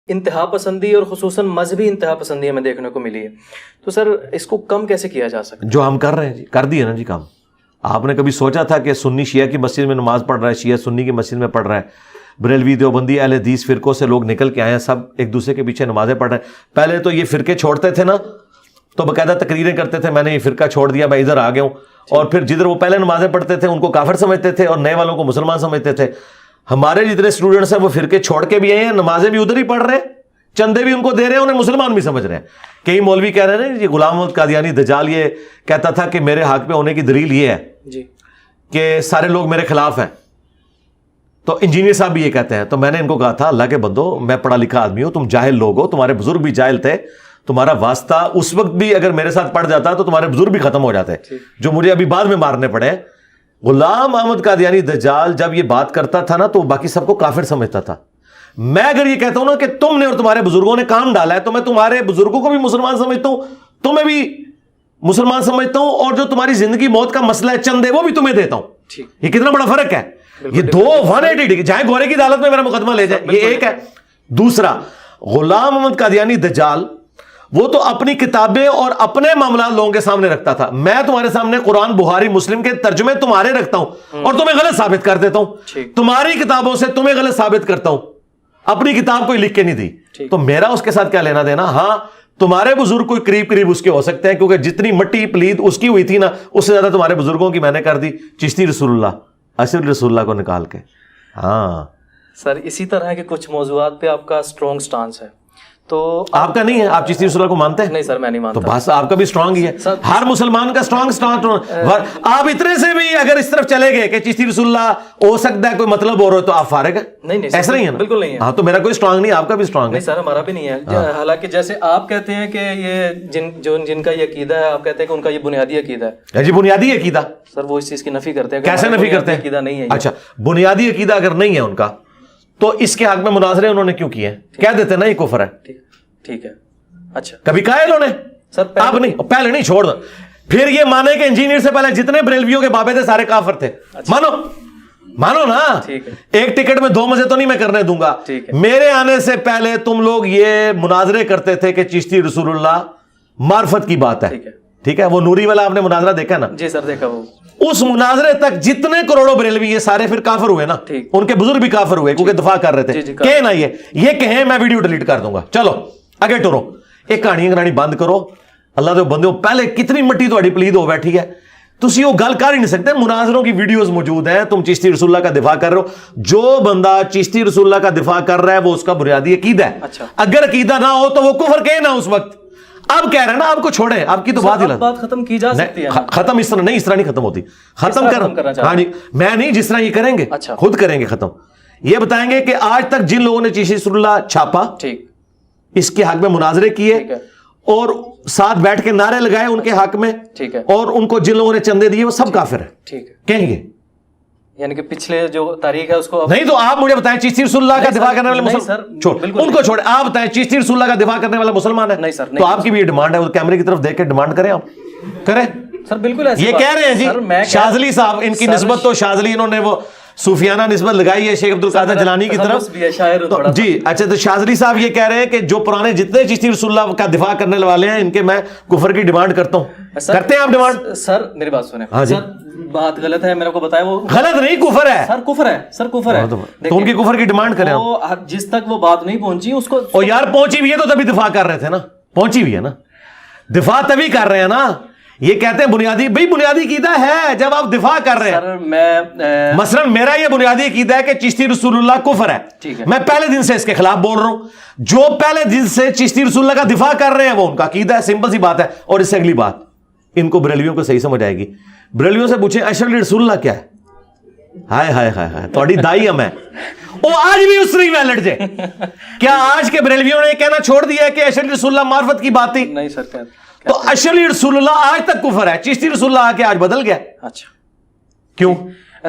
انتہا پسندی اور خصوصاً مذہبی انتہا پسندی ہمیں دیکھنے کو ملی ہے. تو سر اس کو کم کیسے کیا جا سکتا ہے؟ جو ہم کر رہے ہیں جی، کر دیے نا جی کام. آپ نے کبھی سوچا تھا کہ سنی شیعہ کی مسجد میں نماز پڑھ رہا ہے، شیعہ سنی کی مسجد میں پڑھ رہا ہے، بریلوی دیوبندی اہل حدیث فرقوں سے لوگ نکل کے آئے ہیں، سب ایک دوسرے کے پیچھے نمازیں پڑھ رہے ہیں. پہلے تو یہ فرقے چھوڑتے تھے نا تو باقاعدہ تقریریں کرتے تھے میں نے یہ فرقہ چھوڑ دیا، میں ادھر آ گیا ہوں. اور پھر جدھر وہ پہلے نمازیں پڑھتے تھے ان کو کافر سمجھتے تھے اور نئے والوں کو مسلمان سمجھتے تھے. ہمارے جتنے اسٹوڈنٹس ہیں وہ فرقے چھوڑ کے بھی آئے ہیں، نمازیں بھی ادھر ہی پڑھ رہے ہیں، چندے بھی ان کو دے رہے ہیں، انہیں مسلمان بھی سمجھ رہے ہیں. کئی مولوی کہہ رہے ہیں یہ غلام محمد قادیانی دجال یہ کہتا تھا کہ میرے حق پہ ہونے کی دلیل یہ ہے جی کہ سارے لوگ میرے خلاف ہیں. تو انجینئر صاحب بھی یہ کہتے ہیں. تو میں نے ان کو کہا تھا اللہ کے بندو میں پڑھا لکھا آدمی ہوں، تم جاہل لوگ ہو، تمہارے بزرگ بھی جاہل تھے، تمہارا واسطہ اس وقت بھی اگر میرے ساتھ پڑ جاتا تو تمہارے بزرگ بھی ختم ہو جاتے جو مجھے ابھی بعد میں مارنے پڑے. غلام محمد قادیانی دجال جب یہ بات کرتا تھا نا تو باقی سب کو کافر سمجھتا تھا. میں اگر یہ کہتا ہوں نا کہ تم نے اور تمہارے بزرگوں نے کام ڈالا ہے تو میں تمہارے بزرگوں کو بھی مسلمان سمجھتا ہوں، تمہیں بھی مسلمان سمجھتا ہوں، اور جو تمہاری زندگی موت کا مسئلہ ہے چندے وہ بھی تمہیں دیتا ہوں. یہ کتنا بڑا فرق ہے. یہ دو 180 ڈگری، چاہے گورے کی عدالت میں میرا مقدمہ لے جائے، یہ ایک ہے. دوسرا غلام محمد قادیانی دجال وہ تو اپنی کتابیں اور اپنے معاملات لوگوں کے سامنے رکھتا تھا. میں تمہارے سامنے قرآن بخاری مسلم کے ترجمے تمہارے رکھتا ہوں اور تمہیں غلط ثابت کر دیتا ہوں، تمہاری کتابوں سے تمہیں غلط ثابت کرتا ہوں، اپنی کتاب کوئی لکھ کے نہیں دی. تو میرا اس کے ساتھ کیا لینا دینا؟ ہاں تمہارے بزرگ کوئی قریب اس کے ہو سکتے ہیں کیونکہ جتنی مٹی پلید اس کی ہوئی تھی نا اس سے زیادہ تمہارے بزرگوں کی میں نے کر دی. چشتی رسول اللہ، اشرف رسول اللہ کو نکال کے. ہاں سر اسی طرح کے کچھ موضوعات پہ آپ کا اسٹرانگ سٹانس ہے. تو آپ کا نہیں ہے؟ آپ چشتی رسول اللہ کو مانتے ہیں؟ نہیں سر میں نہیں مانتا. تو بس آپ کا بھی اسٹرانگ ہی ہے، ہر مسلمان کا اسٹرانگ. آپ اتنے سے بھی اگر اس طرف چلے گئے کہ چشتی رسول اللہ ہو سکتا ہے کوئی مطلب اور ہو تو آپ فارغ ہیں؟ نہیں ایسا نہیں ہے نا؟ بالکل نہیں ہے. ہاں تو میرا کوئی اسٹرانگ نہیں، آپ کا بھی اسٹرانگ ہے. نہیں سر ہمارا بھی نہیں ہے. حالانکہ جیسے آپ کہتے ہیں کہ یہ جن کا یہ عقیدہ ہے، آپ کہتے ہیں کہ ان کا یہ بنیادی عقیدہ ہے. جی بنیادی عقیدہ سر وہ اس چیز کی نفی کرتے ہیں. کیسے نفی کرتے ہیں؟ عقیدہ نہیں ہے. اچھا بنیادی عقیدہ اگر نہیں ہے ان کا تو اس کے حق میں مناظرے انہوں نے کیوں کیے ہیں؟ کہہ دیتے نا یہ کفر ہے. ٹھیک ہے. اچھا کبھی کہا انہوں نے؟ سر اب نہیں، پہلے نہیں، چھوڑ دو. پھر یہ مانے کہ انجینئر سے پہلے جتنے بریلویوں کے بابے تھے سارے کافر تھے. مانو نا. ایک ٹکٹ میں 2 مزے تو نہیں میں کرنے دوں گا. میرے آنے سے پہلے تم لوگ یہ مناظرے کرتے تھے کہ چشتی رسول اللہ معرفت کی بات ہے. ٹھیک ہے، وہ نوری والا آپ نے مناظرہ دیکھا نا؟ جی سر دیکھا. وہ اس مناظرے تک جتنے کروڑوں بریلوی یہ سارے پھر کافر ہوئے نا، ان کے بزرگ بھی کافر ہوئے کیونکہ دفاع کر رہے تھے. کہ نا یہ کہیں میں ویڈیو ڈیلیٹ کر دوں گا. چلو اگے ٹورو، ایک کہانی بند کرو. اللہ دے بندے پہلے کتنی مٹی تہاڈی پلید ہو بیٹھی ہے، تسی وہ گل کر ہی نہیں سکتے. مناظروں کی ویڈیوز موجود ہیں، تم چشتی رسول اللہ کا دفاع کر رہے ہو. جو بندہ چشتی رسول اللہ کا دفاع کر رہا ہے وہ اس کا بنیادی عقیدہ ہے. اگر عقیدہ نہ ہو تو وہ کفر کہے نا اس وقت. اب کہہ رہے ہیں نا آپ کو چھوڑیں، آپ کی تو بات ختم کی جا سکتی ہے. ختم اس طرح نہیں ختم ہوتی. ختم کر ہاں جی میں نہیں، جس طرح یہ کریں گے خود کریں گے ختم. یہ بتائیں گے کہ آج تک جن لوگوں نے چشتی رسول اللہ چھاپا، اس کے حق میں مناظرے کیے اور ساتھ بیٹھ کے نعرے لگائے ان کے حق میں، اور ان کو جن لوگوں نے چندے دیے وہ سب کافر ہیں. کہیں گے یعنی کہ پچھلے جو تاریخ ہے اس کو نہیں. تو آپ مجھے بتائیں چشتی رسول اللہ کا دفاع کرنے والے مسلمان ان کو چھوڑیں. آپ بتائیں چشتی رسول اللہ کا دفاع کرنے والا مسلمان ہے؟ نہیں سر. تو آپ کی بھی یہ ڈیمانڈ ہے، وہ کیمرے کی طرف دیکھ کے ڈیمانڈ کریں، آپ کریں سر. بالکل یہ کہہ رہے ہیں جی شاذلی صاحب، ان کی نسبت تو شاذلی انہوں نے وہ صوفیانہ نسبت لگائی ہے شیخ عبد القادر جیلانی کی طرف. جی اچھا، تو شاذلی صاحب یہ کہہ رہے ہیں کہ جو پرانے جتنے چشتی رسول اللہ کا دفاع کرنے والے ہیں ان کے میں کفر کی ڈیمانڈ کرتا ہوں. کرتے ہیں آپ ڈیمانڈ؟ سر میری بات سنیں. ہاں جی بات غلط ہے، میرے کو بتایا. وہ غلط نہیں، کفر ہے سر. کفر ہے سر، کفر ہے. تو ان کی کفر کی ڈیمانڈ کریں. جس تک وہ بات نہیں پہنچی اس کو. او یار پہنچی ہوئی ہے تو تبھی دفاع کر رہے تھے نا. پہنچی ہوئی ہے نا، دفاع تبھی کر رہے ہیں نا. یہ کہتے ہیں بنیادی، بھائی بنیادی عقیدہ ہے جب آپ دفاع کر رہے ہیں. مثلا میرا یہ بنیادی عقیدہ ہے کہ چشتی رسول اللہ کفر ہے. میں پہلے دن سے اس کے خلاف بول رہا ہوں. جو پہلے دن سے چشتی رسول اللہ کا دفاع کر رہے ہیں وہ ان کا عقیدہ ہے. سمپل سی بات ہے. اور اس سے اگلی بات ان کو بریلویوں کو صحیح سمجھ آئے گی. بریلویوں سے پوچھیں اشرف رسول اللہ کیا ہے؟ ہائے ہائے ہائے ہائے تھوڑی دائی ہم ہے. وہ آج بھی اس نہیں ویلڈ جے. کیا آج کے بریلویوں نے کہنا چھوڑ دیا ہے کہ اشرف رسول اللہ معرفت کی بات تھی؟ نہیں سر. تو اشرف رسول اللہ آج تک کفر ہے. چشتی رسول اللہ آ کے آج بدل گیا. اچھا کیوں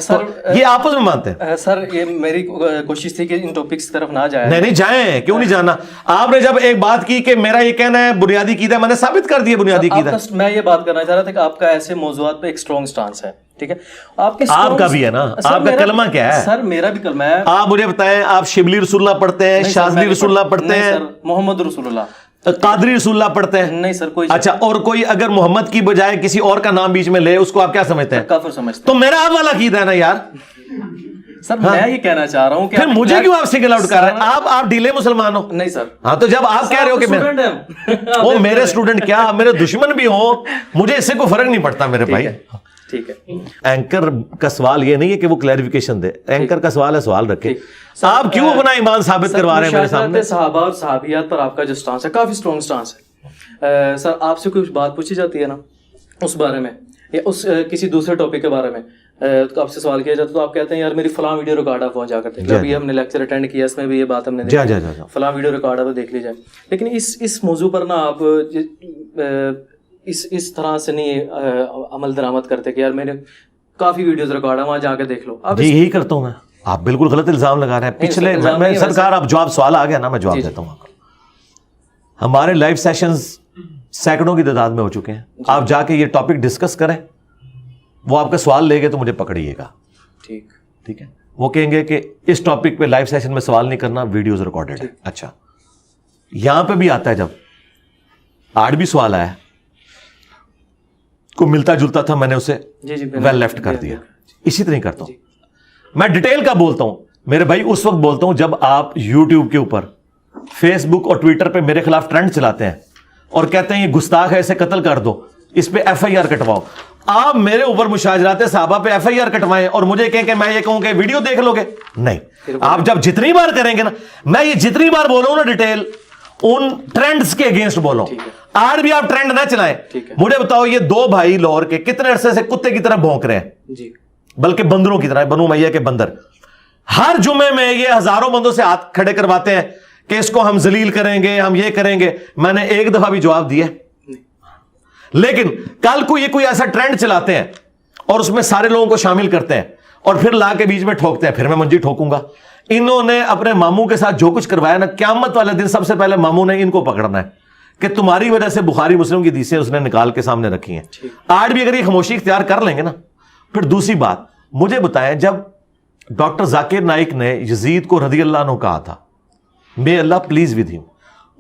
سر؟ یہ آپس میں مانتے ہیں سر. یہ میری کوشش تھی کہ ان ٹاپکس کی طرف نہ جائیں. نہیں جائیں، کیوں نہیں جانا؟ آپ نے جب ایک بات کی کہ میرا یہ کہنا ہے بنیادی عقیدہ، میں نے ثابت کر دیا بنیادی عقیدہ. میں یہ بات کرنا چاہ رہا تھا کہ آپ کا ایسے موضوعات پہ ایک اسٹرانگ سٹانس ہے. ٹھیک ہے. آپ کی آپ کا بھی ہے نا, آپ کا کلمہ کیا ہے سر؟ میرا بھی کلمہ ہے. آپ مجھے بتائیں, آپ شبلی رسول اللہ پڑھتے ہیں, شاذلی رسول اللہ پڑھتے ہیں, محمد رسول اللہ, قادری رسول اللہ پڑھتے ہیں؟ نہیں سر کوئی. اچھا, اور کوئی اگر محمد کی بجائے کسی اور کا نام بیچ میں لے, اس کو آپ کیا سمجھتے ہیں؟ کافر سمجھتے تو میرا آپ والا عقیدہ ہے نا یار. سر میں یہ کہنا چاہ رہا ہوں کہ پھر مجھے کیوں آپ سنگل آؤٹ کر رہے ہیں؟ آپ ڈھیلے مسلمان ہو. نہیں سر. ہاں تو جب آپ کہہ رہے ہو کہ میں وہ میرے اسٹوڈنٹ کیا میرے دشمن بھی ہوں, مجھے اس سے کوئی فرق نہیں پڑتا میرے بھائی. ٹھیک ہے. اینکر کا سوال یہ نہیں ہے کہ وہ کلیریفیکیشن دے, اینکر کا سوال ہے سوال رکھے. آپ کیوں اپنا ایمان ثابت کروا رہے ہیں میرے سامنے؟ صحابہ اور صحابیات پر آپ کا جو سٹانس ہے کافی اسٹرانگ سٹانس ہے. سر آپ سے کوئی بات پوچھی جاتی ہے نا اس بارے میں, یا اس کسی دوسرے ٹاپک کے بارے میں آپ سے سوال کیا جاتا تو آپ کہتے ہیں یار میری فلاں ویڈیو ریکارڈ آپ پہنچا کرتے ہیں. ابھی ہم نے لیکچر اٹینڈ کیا, اس میں بھی یہ بات ہم نے دیکھی, فلاں ویڈیو ریکارڈ آپ دیکھ لی جائے. لیکن اس موضوع پر نا آپ اس طرح سے نہیں عمل درآمد کرتے کہ یار میں نے کافی ویڈیوز ریکارڈ ہے, وہاں جا کے دیکھ لو. جی یہی کرتا ہوں میں. آپ بالکل غلط الزام لگا رہے ہیں. پچھلے میں سرکار آپ جواب سوال آ گیا نا, میں جواب دیتا ہوں. ہمارے لائیو سیشنز سینکڑوں کی تعداد میں ہو چکے ہیں. آپ جا کے یہ ٹاپک ڈسکس کریں, وہ آپ کا سوال لے گئے تو مجھے پکڑیے گا. ٹھیک ہے. وہ کہیں گے کہ اس ٹاپک پہ لائیو سیشن میں سوال نہیں کرنا, ویڈیوز ریکارڈڈ ہے. اچھا, یہاں پہ بھی آتا ہے, جب آج بھی سوال آیا کو ملتا جلتا تھا, میں نے اسے ویل لیفٹ کر دیا. اسی طرح کرتا ہوں میں, ڈیٹیل کا بولتا ہوں میرے بھائی. اس وقت بولتا ہوں جب آپ یوٹیوب کے اوپر, فیس بک اور ٹویٹر پہ میرے خلاف ٹرینڈ چلاتے ہیں اور کہتے ہیں یہ گستاخ ہے, اسے قتل کر دو, اس پہ ایف آئی آر کٹواؤ. آپ میرے اوپر مشاجرات صحابہ پہ ایف آئی آر کٹوائیں اور مجھے کہیں کہ میں یہ کہوں کہ ویڈیو دیکھ لو گے. نہیں, آپ جب جتنی بار کریں گے نا, میں یہ جتنی بار بولوں نا ڈیٹیل, ان ٹرینڈز کے اگینسٹ بولو. آج بھی آپ ٹرینڈ نہ چلائیں. مجھے بتاؤ یہ دو بھائی لاہور کے کتنے عرصے سے کتے کی طرح بھونک رہے ہیں, بلکہ بندروں کی طرح, بنو امیہ کے بندر. ہر جمعے میں یہ ہزاروں بندوں سے ہاتھ کھڑے کرواتے ہیں کہ اس کو ہم ذلیل کریں گے, ہم یہ کریں گے. میں نے ایک دفعہ بھی جواب دیا, لیکن کل کو یہ کوئی ایسا ٹرینڈ چلاتے ہیں اور اس میں سارے لوگوں کو شامل کرتے ہیں اور پھر لا کے بیچ میں ٹھوکتے ہیں, پھر میں منجی ٹھوکوں گا. انہوں نے اپنے ماموں کے ساتھ جو کچھ کروایا نا, قیامت والے دن سب سے پہلے ماموں نے ان کو پکڑنا ہے کہ تمہاری وجہ سے بخاری مسلم کی حدیثیں اس نے نکال کے سامنے رکھی ہیں. آج بھی اگر یہ خاموشی اختیار کر لیں گے نا. پھر دوسری بات مجھے بتائیں, جب ڈاکٹر ذاکر نائک نے یزید کو رضی اللہ عنہ کہا تھا may اللہ پلیز ود ہم,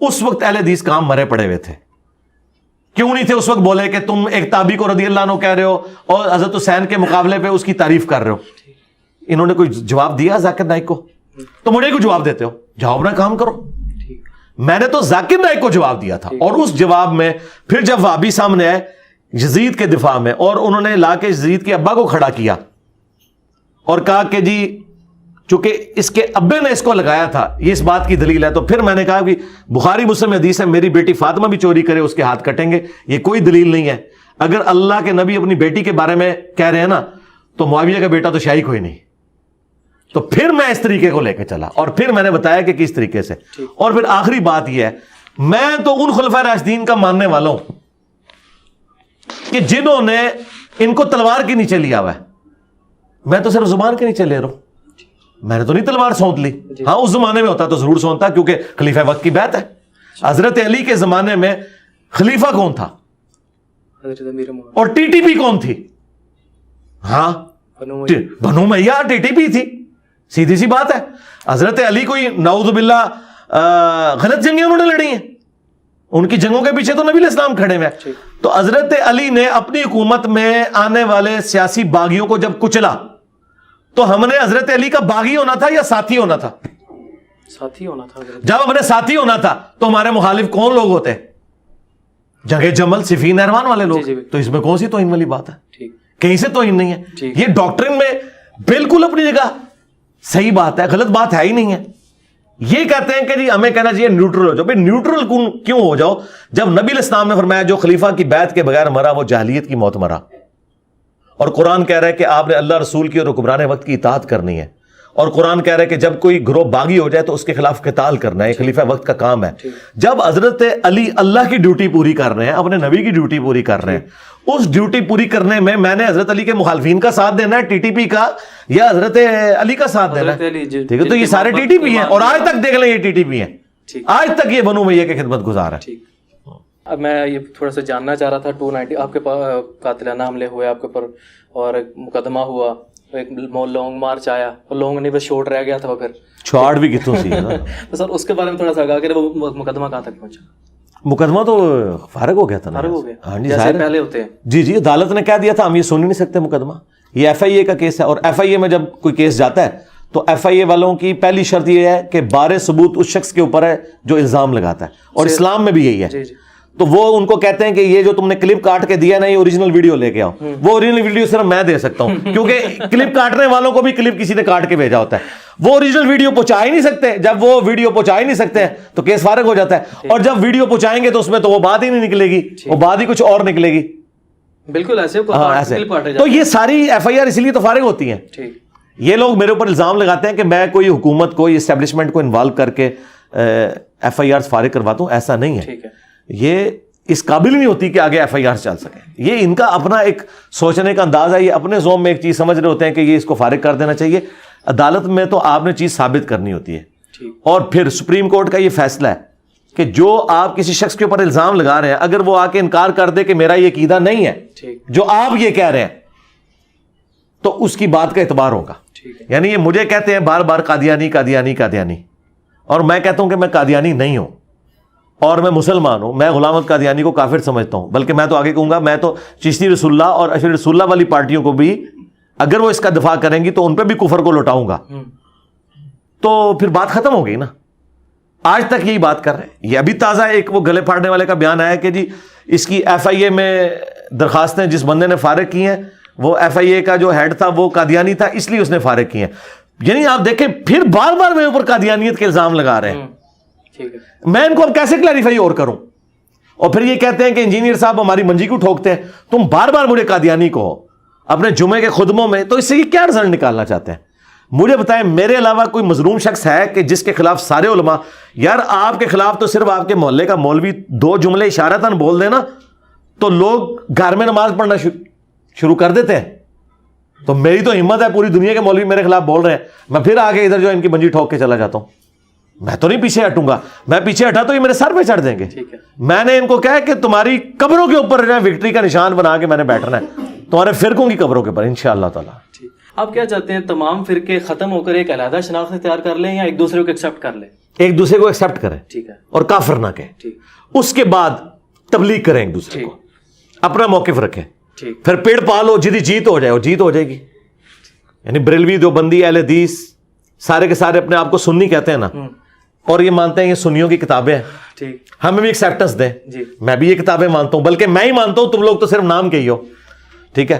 اس وقت اہل حدیث کام مرے پڑے ہوئے تھے. کیوں نہیں تھے اس وقت بولے کہ تم ایک تابعی کو رضی اللہ عنہ کہہ رہے ہو اور حضرت حسین کے مقابلے پہ اس کی تعریف کر رہے ہو؟ انہوں نے کوئی جواب دیا ذاکر نائک کو؟ تو مجھے کوئی جواب دیتے ہو, جاؤ اپنا کام کرو. میں نے تو ذاکر نائک کو جواب دیا تھا, اور اس جواب میں پھر جب وہابی سامنے آئے یزید کے دفاع میں, اور انہوں نے لا کے یزید کے ابا کو کھڑا کیا اور کہا کہ جی چونکہ اس کے ابے نے اس کو لگایا تھا, یہ اس بات کی دلیل ہے. تو پھر میں نے کہا کہ بخاری مسلم حدیث ہے, میری بیٹی فاطمہ بھی چوری کرے اس کے ہاتھ کٹیں گے, یہ کوئی دلیل نہیں ہے. اگر اللہ کے نبی اپنی بیٹی کے بارے میں کہہ رہے ہیں نا, تو معاویہ کا بیٹا تو شاہی کوئی نہیں. تو پھر میں اس طریقے کو لے کے چلا, اور پھر میں نے بتایا کہ کس طریقے سے. اور پھر آخری بات یہ ہے, میں تو ان خلفائے راشدین کا ماننے والا ہوں کہ جنہوں نے ان کو تلوار کے نیچے لیا ہوا ہے. میں تو صرف زبان کے نیچے لے رہا ہوں, میں نے تو نہیں تلوار سونت لی. ہاں اس زمانے میں ہوتا تو ضرور سونتا, کیونکہ خلیفہ وقت کی بیعت ہے. حضرت علی کے زمانے میں خلیفہ کون تھا اور ٹی ٹی پی کون تھی؟ ہاں بنو امیہ ٹی ٹی پی تھی, سیدھی سی بات ہے. حضرت علی کوئی نعوذ باللہ غلط جنگیں انہوں نے لڑی ہیں, ان کی جنگوں کے پیچھے تو نبی علیہ السلام کھڑے ہوئے. تو حضرت علی نے اپنی حکومت میں آنے والے سیاسی باغیوں کو جب کچلا, تو ہم نے حضرت علی کا باغی ہونا تھا یا ساتھی ہونا تھا؟ ساتھی ہونا تھا. جب ہم نے ساتھی ہونا تھا تو ہمارے مخالف کون لوگ ہوتے؟ جنگ جمل, صفین, نہروان والے لوگ. تو اس میں کون سی توہین والی بات ہے؟ کہیں سے توہین نہیں ہے. یہ ڈاکٹرن میں بالکل اپنی جگہ صحیح بات ہے, غلط بات ہے ہی نہیں ہے. یہ کہتے ہیں کہ جی ہمیں کہنا چاہیے نیوٹرل ہو جاؤ. بھائی نیوٹرل کیوں ہو جاؤ جب نبی علیہ السلام نے فرمایا جو خلیفہ کی بیعت کے بغیر مرا وہ جاہلیت کی موت مرا, اور قرآن کہہ رہا ہے کہ آپ نے اللہ رسول کی اور حکمران وقت کی اطاعت کرنی ہے, اور قرآن کہہ رہا ہے کہ جب کوئی گروہ باغی ہو جائے تو اس کے خلاف قتال کرنا ہے, یہ خلیفہ وقت کا کام ہے. جب حضرت علی اللہ کی ڈیوٹی پوری کر رہے ہیں, اپنے نبی کی ڈیوٹی پوری کر رہے ہیں, اس ڈیوٹی پوری کرنے میں نے حضرت علی کے مخالفین کا ساتھ دینا ہے, ٹی ٹی پی کا, یا حضرت علی کا ساتھ دینا ہے؟ ٹھیک ہے, تو یہ سارے ٹی ٹی پی ہیں, اور آج تک دیکھ لیں یہ ٹی ٹی پی ہیں, آج تک یہ بنو امیہ کے خدمت گزار ہے. اب میں یہ تھوڑا سا جاننا چاہ رہا تھا 290 آپ کے پاس قاتلانہ حملے ہوئے آپ کے اوپر اور ایک مقدمہ ہوا, ایک لانگ مارچ آیا اور لانگ نہیں بس شورٹ رہ گیا تھا, پھر چھاڑ بھی کتوں سی ہے نا. تو سر اس کے بارے میں تھوڑا سا آگاہ کریں, وہ مقدمہ کہاں تک پہنچا؟ مقدمہ تو فارغ ہو گیا تھا نا. فارغ ہو گیا, ہاں جی, جیسے پہلے ہوتے ہیں. جی جی, عدالت نے کہہ دیا تھا ہم یہ سن ہی نہیں سکتے مقدمہ. یہ ایف آئی اے کا کیس ہے, اور ایف آئی اے میں جب کوئی کیس جاتا ہے تو ایف آئی اے والوں کی پہلی شرط یہ ہے کہ بارے ثبوت اس شخص کے اوپر ہے جو الزام لگاتا ہے, اور اسلام میں بھی یہی ہے. تو وہ ان کو کہتے ہیں کہ یہ جو تم نے کلپ کاٹ کے دیا نا, یہ اوریجنل ویڈیو لے کے آؤ. وہ اوریجنل ویڈیو صرف میں دے سکتا ہوں, کیونکہ کلپ کاٹنے والوں کو بھی کلپ کسی نے کاٹ کے بھیجا ہوتا ہے. وہ اوریجنل ویڈیو پہنچا ہی نہیں سکتے. جب وہ ویڈیو پہنچا ہی نہیں سکتے ہیں تو کیس فارغ ہو جاتا ہے. اور جب ویڈیو پہنچائیں گے تو اس میں تو وہ بات ہی نہیں نکلے گی, وہ بات ہی کچھ اور نکلے گی. بالکل ایسے. تو یہ ساری ایف آئی آر اسی لیے تو فارغ ہوتی ہیں. یہ لوگ میرے اوپر الزام لگاتے ہیں کہ میں کوئی حکومت کو, اسٹیبلشمنٹ کو انوالو کر کے ایف آئی آر فارغ کرواتا ہوں. ایسا نہیں ہے. یہ اس قابل نہیں ہوتی کہ آگے ایف آئی آر چل سکے. یہ ان کا اپنا ایک سوچنے کا انداز ہے. یہ اپنے ذوق میں ایک چیز سمجھ رہے ہوتے ہیں کہ یہ اس کو فارغ کر دینا چاہیے. عدالت میں تو آپ نے چیز ثابت کرنی ہوتی ہے, اور پھر سپریم کورٹ کا یہ فیصلہ ہے کہ جو آپ کسی شخص کے اوپر الزام لگا رہے ہیں, اگر وہ آ کے انکار کر دے کہ میرا یہ عقیدہ نہیں ہے جو آپ یہ کہہ رہے ہیں, تو اس کی بات کا اعتبار ہوگا. یعنی یہ مجھے کہتے ہیں بار بار قادیانی قادیانی قادیانی, اور میں کہتا ہوں کہ میں قادیانی نہیں ہوں اور میں مسلمان ہوں. میں غلام احمد قادیانی کو کافر سمجھتا ہوں, بلکہ میں تو آگے کہوں گا میں تو چشتی رسول اللہ اور اشرف رسول اللہ والی پارٹیوں کو بھی اگر وہ اس کا دفاع کریں گی تو ان پہ بھی کفر کو لوٹاؤں گا. تو پھر بات ختم ہو گئی نا. آج تک یہی بات کر رہے ہیں. یہ ابھی تازہ ایک وہ گلے پھاڑنے والے کا بیان آیا کہ جی اس کی ایف آئی اے میں درخواستیں جس بندے نے فارغ کی ہیں, وہ ایف آئی اے کا جو ہیڈ تھا وہ قادیانی تھا, اس لیے اس نے فارغ کی ہیں. یعنی آپ دیکھیں پھر بار بار میرے اوپر قادیانیت کے الزام لگا رہے ہیں. میں ان کو اب کیسے کلیریفائی اور کروں؟ اور پھر یہ کہتے ہیں کہ انجینئر صاحب ہماری منجی کو ٹھوکتے ہیں. تم بار بار مجھے قادیانی کہو اپنے جمعے کے خطبوں میں, تو اس سے یہ کیا رزلٹ نکالنا چاہتے ہیں؟ مجھے بتائیں میرے علاوہ کوئی مظلوم شخص ہے کہ جس کے خلاف سارے علماء, یار آپ کے خلاف تو صرف آپ کے محلے کا مولوی 2 جملے اشارتاً بول دے نا تو لوگ گھر میں نماز پڑھنا شروع کر دیتے ہیں. تو میری تو ہمت ہے, پوری دنیا کے مولوی میرے خلاف بول رہے ہیں, میں پھر آگے ادھر جو ان کی منجی ٹھوک کے چلا جاتا ہوں. میں تو نہیں پیچھے ہٹوں گا. میں پیچھے ہٹا تو یہ میرے سر پہ چڑھ دیں گے. میں نے ان کو کہا کہ تمہاری قبروں کے اوپر وکٹری کا نشان بنا کے میں نے بیٹھنا ہے, تمہارے فرقوں کی قبروں کے اوپر انشاءاللہ تعالیٰ. آپ کیا چاہتے ہیں تمام فرقے ختم ہو کر ایک علیحدہ شناخت اختیار کر لیں یا ایک دوسرے کو ایکسپٹ کر لیں؟ ایک دوسرے کو ایکسپٹ کریں, ٹھیک ہے, اور کافر نہ کہیں. اس کے بعد تبلیغ کریں ایک دوسرے کو, اپنا موقف رکھیں, پھر پیڑ پالو, جدی جیت ہو جائے, جیت ہو جائے گی. یعنی بریلوی دیوبندی اہل حدیث سارے کے سارے اپنے آپ کو سنی کہتے ہیں نا, اور یہ مانتے ہیں یہ سنیوں کی کتابیں ہیں, ہمیں بھی ایکسیپٹنس دیں. میں بھی یہ کتابیں مانتا ہوں, بلکہ میں ہی مانتا ہوں, تم لوگ تو صرف نام کے ہی ہو. ٹھیک ہے,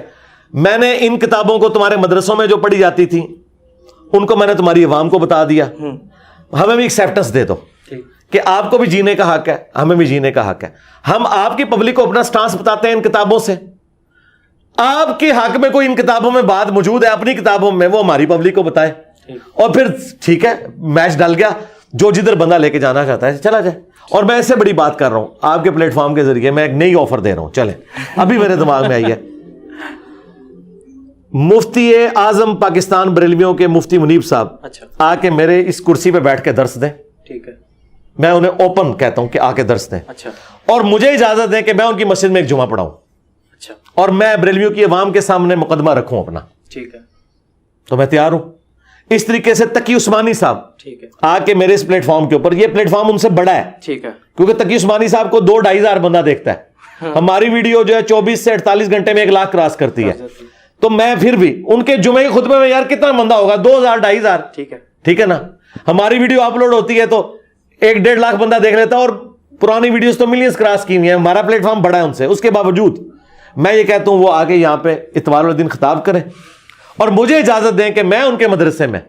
میں نے ان کتابوں کو تمہارے مدرسوں میں جو پڑھی جاتی تھی ان کو میں نے تمہاری عوام کو بتا دیا. ہمیں بھی ایکسیپٹنس دے دو کہ آپ کو بھی جینے کا حق ہے, ہمیں بھی جینے کا حق ہے. ہم آپ کی پبلک کو اپنا سٹانس بتاتے ہیں ان کتابوں سے. آپ کے حق میں کوئی ان کتابوں میں بات موجود ہے اپنی کتابوں میں, وہ ہماری پبلک کو بتائے, اور پھر ٹھیک ہے میچ ڈل گیا, جو جدھر بندہ لے کے جانا چاہتا ہے چلا جائے. اور میں اس سے بڑی بات کر رہا ہوں آپ کے پلیٹ فارم کے ذریعے, میں ایک نئی آفر دے رہا ہوں, چلیں ابھی میرے دماغ میں آئی ہے. مفتی اعظم پاکستان بریلویوں کے مفتی منیب صاحب آ کے میرے اس کرسی پہ بیٹھ کے درس دیں. ٹھیک ہے, میں انہیں اوپن کہتا ہوں کہ آ کے درس دیں, اور مجھے اجازت دیں کہ میں ان کی مسجد میں ایک جمعہ پڑھاؤں, اور میں بریلویوں کی عوام کے سامنے مقدمہ رکھوں اپنا. ٹھیک ہے, تو میں تیار ہوں. اس طریقے سے تقی عثمانی صاحب آ کے میرے اس پلیٹ فارم کے اوپر, یہ پلیٹ فارم ان سے بڑا ہے, ٹھیک ہے, کیونکہ تقی عثمانی صاحب کو 2-2.5 ہزار بندہ دیکھتا ہے. ہماری ویڈیو جو ہے 24 سے 48 گھنٹے میں 1 لاکھ کراس کرتی ہے. تو میں پھر بھی ان کے جمعے کے خطبے میں یار کتنا بندہ ہوگا, 2,000-2.5 ہزار. ٹھیک ہے نا. ہماری ویڈیو اپلوڈ ہوتی ہے تو 1-1.5 لاکھ بندہ دیکھ لیتا ہے, اور پرانی ویڈیوز تو ملینز کراس کی ہوئی ہیں. ہمارا پلیٹ فارم بڑا ہے ان سے. اس کے باوجود میں یہ کہتا ہوں وہ آگے یہاں پہ اتوار والے دن خطاب کریں, اور مجھے اجازت دیں کہ میں ان کے مدرسے میں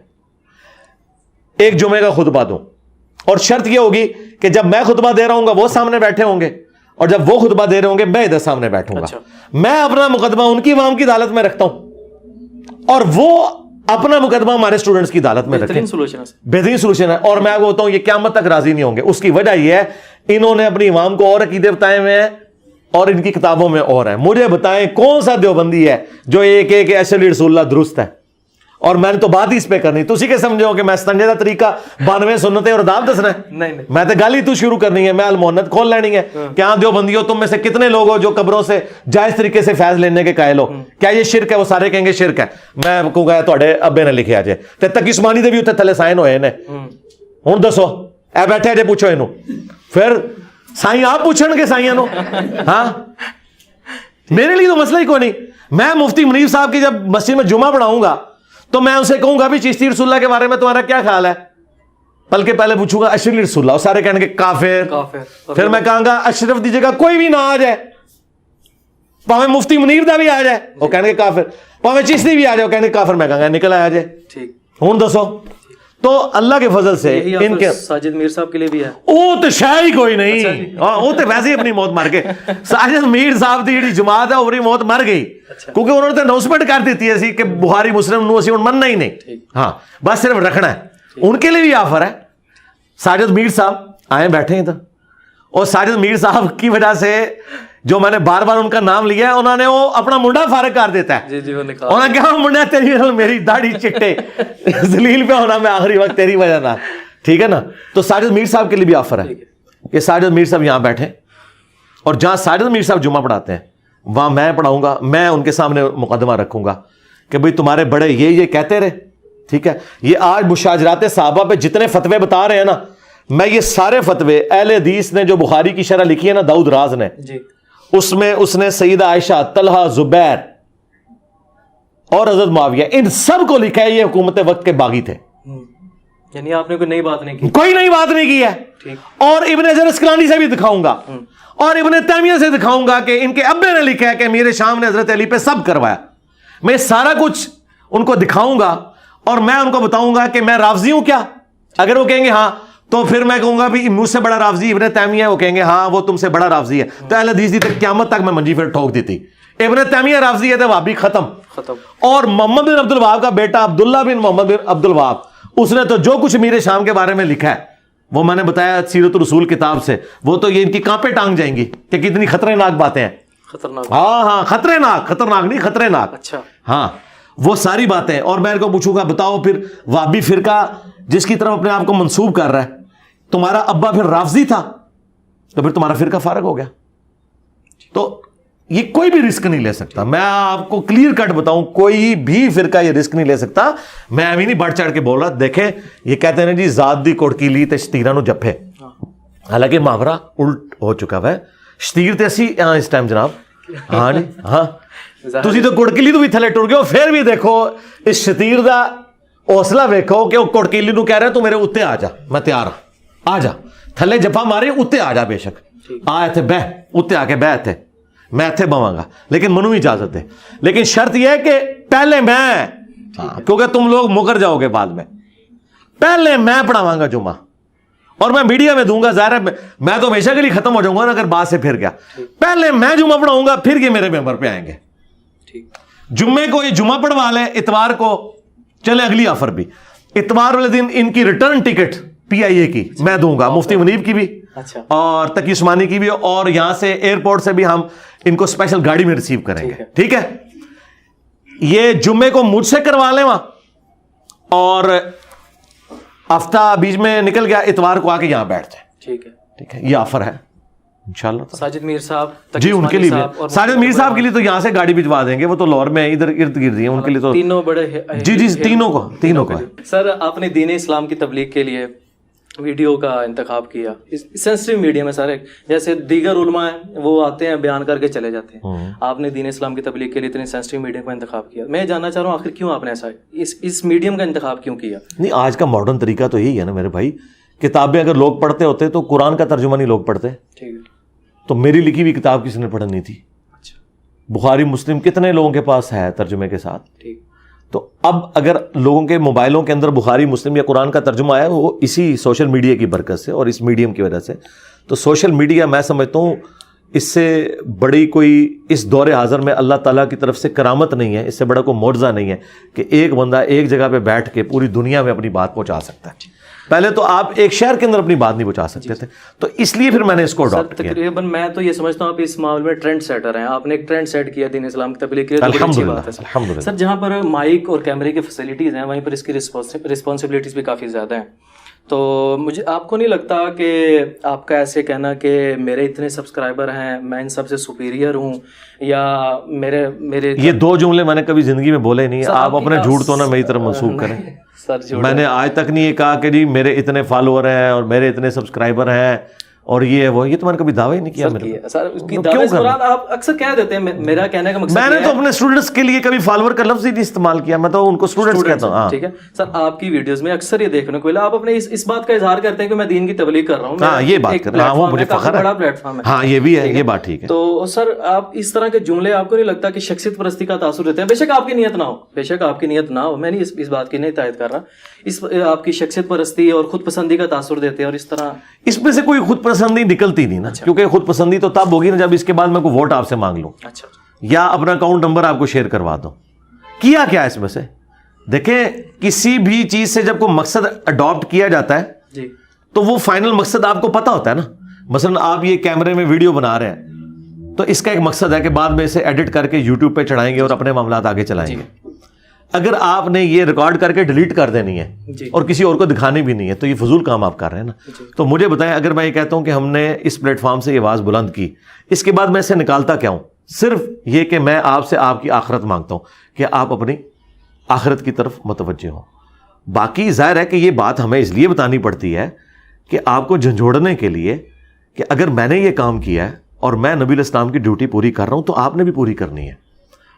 ایک جمعے کا خطبہ دوں. اور شرط یہ ہوگی کہ جب میں خطبہ دے رہا ہوں گا وہ سامنے بیٹھے ہوں گے, اور جب وہ خطبہ دے رہے ہوں گے میں ادھر سامنے بیٹھوں گا. میں اپنا مقدمہ ان کی عوام کی عدالت میں رکھتا ہوں, اور وہ اپنا مقدمہ ہمارے اسٹوڈنٹس کی عدالت میں رکھیں. بہترین سولوشن ہے. اور میں آپ کو بتاؤں یہ قیامت تک راضی نہیں ہوں گے. اس کی وجہ یہ ہے انہوں نے اپنی عوام کو اور عقیدے بتائے ہوئے ہیں, اور ان کی کتابوں میں اور ہیں. مجھے بتائیں کون سا دیوبندی ہے جو ایک ایک ایسے رسول اللہ درست ہے, اور میں نے تو بات ہی اس پہ کرنی تسی کہ سمجھو کہ میں ستنجے دا طریقہ 92 سنتیں اور داب دسنا ہے. نہیں میں تو گل ہی تو شروع کرنی ہے, میں المونت کھول لینی ہے. کیا دیوبندیو تم میں سے کتنے لوگ ہو جو قبروں سے جائز طریقے سے فیض لینے کے قائل ہو؟ کیا یہ شرک ہے؟ وہ سارے کہیں گے شرک ہے. میں کہوں گا تواڈے ابے نے لکھیا جے تے تقی عثمانی دے بھی اوتے تھلے سائن ہوئے نے. ہن دسو اے بیٹھے جے پوچھو اینو, پھر سائیں آپ پوچھن گے سائیاں نو. ہاں میرے لیے تو مسئلہ ہی کوئی نہیں. میں مفتی منیر صاحب کی جب مسجد میں جمعہ پڑھاؤں گا تو میں ان سے کہوں گا بھی چشتی رسول اللہ کے بارے میں تمہارا کیا خیال ہے؟ بلکہ پہلے پوچھوں گا اشرف رسول اللہ, سارے کہنے کے کافر. پھر میں کہوں گا اشرف دی جگہ کوئی بھی نہ آ جائے, پاویں مفتی منیر دا بھی آ جائے وہ کہنے کے کافر, پاویں چشتی بھی آ جائے وہ کہنے کے کافر. میں کہوں گا نکل آیا جائے. ہوں دسو تو اللہ کے فضل سے ان کے ساجد میر صاحب کے لیے بھی ہے وہ تو شاید ہی کوئی نہیں, وہ تو ویسے ہی اپنی موت مر گئے. ساجد میر صاحب دی جڑی جماعت ہے اپنی موت مر گئی کیونکہ انہوں نے اناؤنسمنٹ کر دیتی ہے کہ بخاری مسلم نو اسی مننا ہی نہیں. ہاں بس صرف رکھنا ہے. ان کے لیے بھی آفر ہے. ساجد میر صاحب آئے بیٹھے ادھر, اور ساجد میر صاحب کی وجہ سے جو میں نے بار بار ان کا نام لیا ہے, انہوں نے وہ اپنا منڈا فارغ کر دیتا ہے. انہوں نے کہا منڈا تیری میری داڑھی چٹے ذلیل پہ ہونا میں آخری وقت تیری وجہ نہ. ٹھیک ہے نا. تو ساجد میر صاحب کے لیے بھی آفر ہے کہ ساجد میر صاحب یہاں بیٹھے, اور جہاں ساجد میر صاحب جمعہ پڑھاتے ہیں وہاں میں پڑھاؤں گا. میں ان کے سامنے مقدمہ رکھوں گا کہ بھئی تمہارے بڑے یہ کہتے رہے. ٹھیک ہے. یہ آج مشاجرات صحابہ پہ جتنے فتوے بتا رہے ہیں نا, میں یہ سارے فتوے اہل حدیث نے جو بخاری کی شرح لکھی ہے نا داؤد راز نے, اس میں اس نے سیدہ عائشہ, طلحہ, زبیر اور حضرت معاویہ ان سب کو لکھا ہے یہ حکومت وقت کے باغی تھے. یعنی آپ نے کوئی نئی بات نہیں کی, کوئی نئی بات نہیں کی ہے. اور ابن حجر اسقلانی سے بھی دکھاؤں گا اور ابن تیمیہ سے دکھاؤں گا کہ ان کے ابے نے لکھا ہے کہ میرے شام نے حضرت علی پہ سب کروایا. میں سارا کچھ ان کو دکھاؤں گا اور میں ان کو بتاؤں گا کہ میں رافضی ہوں کیا. اگر وہ کہیں گے ہاں تو پھر میں کہوں گا بھی مجھ سے بڑا رافضی ابن تیمیہ ہے, وہ کہیں گے ہاں وہ تم سے بڑا رافضی ہے. تو اہل حدیث دی تک قیامت تک میں منجی پھر ٹھوک دیتی. ابن تیمیہ رافضی ہے تو وہابی ختم. اور محمد بن عبد الوہاب کا بیٹا عبداللہ بن محمد بن عبد الوہاب, اس نے تو جو کچھ میرے شام کے بارے میں لکھا ہے وہ میں نے بتایا سیرت الرسول کتاب سے, وہ تو یہ ان کی کانپیں ٹانگ جائیں گی کہ کتنی خطرناک باتیں ہیں. خطرناک, ہاں خطرناک نہیں خطرناک. اچھا ہاں وہ ساری باتیں. اور میں ان کو پوچھوں گا بتاؤ پھر وہابی فرقہ جس کی طرف اپنے آپ کو منسوب کر رہا ہے, تمہارا ابا پھر رافضی تھا تو پھر تمہارا فرقہ فارغ ہو گیا. تو یہ کوئی بھی رسک نہیں لے سکتا. میں آپ کو کلیئر کٹ بتاؤں, کوئی بھی فرقہ یہ رسک نہیں لے سکتا. میں ابھی نہیں بڑھ چڑھ کے بول رہا. دیکھیں یہ کہتے ہیں جی ذات دی کوڑکی لی تے شتیراں نو جپے, حالانکہ محاورہ الٹ ہو چکا ہے. شتیر تے اسی اس ٹائم جناب. ہاں جی ہاں, تسی تو کوڑکیلی تو بھی تھلے ٹر گئے ہو. پھر بھی دیکھو اس شتیر دا حوصلہ ویکھو کہ وہ کوڑکیلی نو کہہ رہا ہے تو میرے اتنے آ جا, میں تیار ہوں, آ جا تھلے جفا مارے اتنے آ جا, بے شک آ اتنے بہ, اتنے آ کے بہ اتنے, میں اتنے بواں گا لیکن منو اجازت ہے. لیکن شرط یہ ہے کہ پہلے میں, کیونکہ تم لوگ مکر جاؤ گے بعد میں, پہلے میں پڑھاواں گا جمعہ اور میں میڈیا میں دوں گا. ظاہر ہے میں تو ہمیشہ کے لیے ختم ہو جاؤں گا نا اگر بات سے پھر گیا. پہلے میں جمعہ پڑھاؤں گا پھر یہ میرے ممبر پہ آئیں گے. جمعے کو یہ جمعہ پڑھوا لیں, اتوار کو چلے اگلی آفر بھی, اتوار والے دن ان کی ریٹرن ٹکٹ پی آئی اے کی میں دوں گا, مفتی منیب کی بھی اور تقی عثمانی کی بھی, اور یہاں سے ایئرپورٹ سے بھی ہم ان کو اسپیشل گاڑی میں ریسیو کریں گے. ٹھیک ہے. یہ جمعے کو مجھ سے کروا لیں وہاں, اور ہفتہ بیچ میں نکل گیا, اتوار کو آ کے یہاں بیٹھ جائیں. ٹھیک ہے. ٹھیک ہے, یہ آفر ہے انشاءاللہ. ساجد میر صاحب جی ان کے لیے بھی, ساجد میر صاحب کے لیے تو یہاں سے گاڑی بھجوا دیں گے, وہ تو لاہور میں ادھر ارد گرد ہیں, ان کے لیے تو تینوں بڑے. جی جی تینوں کو. سر آپ نے دین اسلام کی تبلیغ کے لیے ویڈیو کا انتخاب کیا, سینسٹیو میڈیم ہے سارے, جیسے دیگر علماء ہیں وہ آتے ہیں بیان کر کے چلے جاتے ہیں, آپ نے دین اسلام کی تبلیغ کے لیے اتنے سینسٹیو میڈیم کا انتخاب کیا. میں جاننا چاہ رہا ہوں آخر کیوں آپ نے ایسا اس میڈیم کا انتخاب کیوں کیا؟ نہیں, آج کا ماڈرن طریقہ تو یہی ہے نا میرے بھائی, کتابیں اگر لوگ پڑھتے ہوتے تو قرآن کا ترجمہ نہیں لوگ پڑھتے. ٹھیک ہے. تو میری لکھی ہوئی کتاب کسی نے پڑھنی تھی. بخاری مسلم کتنے لوگوں کے پاس ہے ترجمے کے ساتھ. ٹھیک. تو اب اگر لوگوں کے موبائلوں کے اندر بخاری مسلم یا قرآن کا ترجمہ آیا وہ اسی سوشل میڈیا کی برکت سے اور اس میڈیم کی وجہ سے. تو سوشل میڈیا میں سمجھتا ہوں اس سے بڑی کوئی اس دور حاضر میں اللہ تعالیٰ کی طرف سے کرامت نہیں ہے, اس سے بڑا کوئی معجزہ نہیں ہے کہ ایک بندہ ایک جگہ پہ بیٹھ کے پوری دنیا میں اپنی بات پہنچا سکتا ہے. پہلے تو آپ ایک شہر کے اندر اپنی بات نہیں پہنچا سکتے تھے, تو اس لیے پھر میں نے اس کو اڈاپٹ کیا. تقریباً میں تو یہ سمجھتا ہوں آپ اس معاملے میں ٹرینڈ سیٹر ہیں, آپ نے ایک ٹرینڈ سیٹ کیا دین اسلام کی تبلیغ کے لیے, اچھی بات ہے الحمدللہ. سر جہاں پر مائک اور کیمرے کی فیسلٹیز ہیں وہیں پر اس کی رسپانسبلٹیز بھی کافی زیادہ ہیں. تو مجھے آپ کو نہیں لگتا کہ آپ کا ایسے کہنا کہ میرے اتنے سبسکرائبر ہیں, میں ان سب سے سپیریئر ہوں, یا میرے یہ دو جملے میں نے کبھی زندگی میں بولے نہیں. آپ اپنے جھوٹ تو نہ میری طرف منسوخ کریں. میں نے آج تک نہیں یہ کہا کہ جی میرے اتنے فالوور ہیں اور میرے اتنے سبسکرائبر ہیں اور یہ وہ, یہ تو میں نے کبھی دعویٰ ہی نہیں کیا. آپ اکثر کہہ دیتے ہیں, میرا کہنے کا مقصد میں نے تو اپنے اسٹوڈنٹس کے لیے کبھی فالوور کا لفظ ہی نہیں استعمال کیا, میں تو ان کو اسٹوڈنٹس کہتا ہوں. ٹھیک ہے سر, آپ کی ویڈیوز میں اکثر یہ دیکھنے کو ملا آپ اپنے اس بات کا اظہار کرتے ہیں کہ میں دین کی تبلیغ کر رہا ہوں. ہاں یہ بات کر رہا ہوں, مجھے فخر ہے, بڑا پلیٹ فارم ہے. ہاں یہ بھی ہے, یہ بات ٹھیک ہے. تو سر آپ اس طرح کے جملے آپ کو نہیں لگتا کہ شخصیت پرستی کا تاثر دیتے ہیں؟ بے شک آپ کی نیت نہ ہو, بے شک آپ کی نیت نہ ہو, میں نہیں اس بات کی نہیں تائید کر رہا, اس آپ کی شخصیت پرستی اور خود پسندی کا تاثر دیتے ہیں, اور اس طرح اس میں سے کوئی خود پسندی نکلتی نہیں نا, کیونکہ خود پسندی تو تب ہوگی نا جب اس کے بعد میں کوئی ووٹ آپ سے مانگ لوں یا اپنا اکاؤنٹ نمبر آپ کو شیئر کروا دوں. کیا کیا اس میں سے دیکھیں, کسی بھی چیز سے جب کوئی مقصد اڈاپٹ کیا جاتا ہے تو وہ فائنل مقصد آپ کو پتا ہوتا ہے نا. مثلا آپ یہ کیمرے میں ویڈیو بنا رہے ہیں تو اس کا ایک مقصد ہے کہ بعد میں اسے ایڈٹ کر کے یوٹیوب پہ چڑھائیں گے اور اپنے معاملات آگے چلائیں گے. اگر آپ نے یہ ریکارڈ کر کے ڈیلیٹ کر دینی ہے اور کسی اور کو دکھانی بھی نہیں ہے تو یہ فضول کام آپ کر رہے ہیں نا. تو مجھے بتائیں, اگر میں یہ کہتا ہوں کہ ہم نے اس پلیٹ فارم سے یہ آواز بلند کی, اس کے بعد میں اسے نکالتا کیا ہوں؟ صرف یہ کہ میں آپ سے آپ کی آخرت مانگتا ہوں کہ آپ اپنی آخرت کی طرف متوجہ ہوں. باقی ظاہر ہے کہ یہ بات ہمیں اس لیے بتانی پڑتی ہے کہ آپ کو جھنجھوڑنے کے لیے کہ اگر میں نے یہ کام کیا ہے اور میں نبی الاسلام کی ڈیوٹی پوری کر رہا ہوں تو آپ نے بھی پوری کرنی ہے.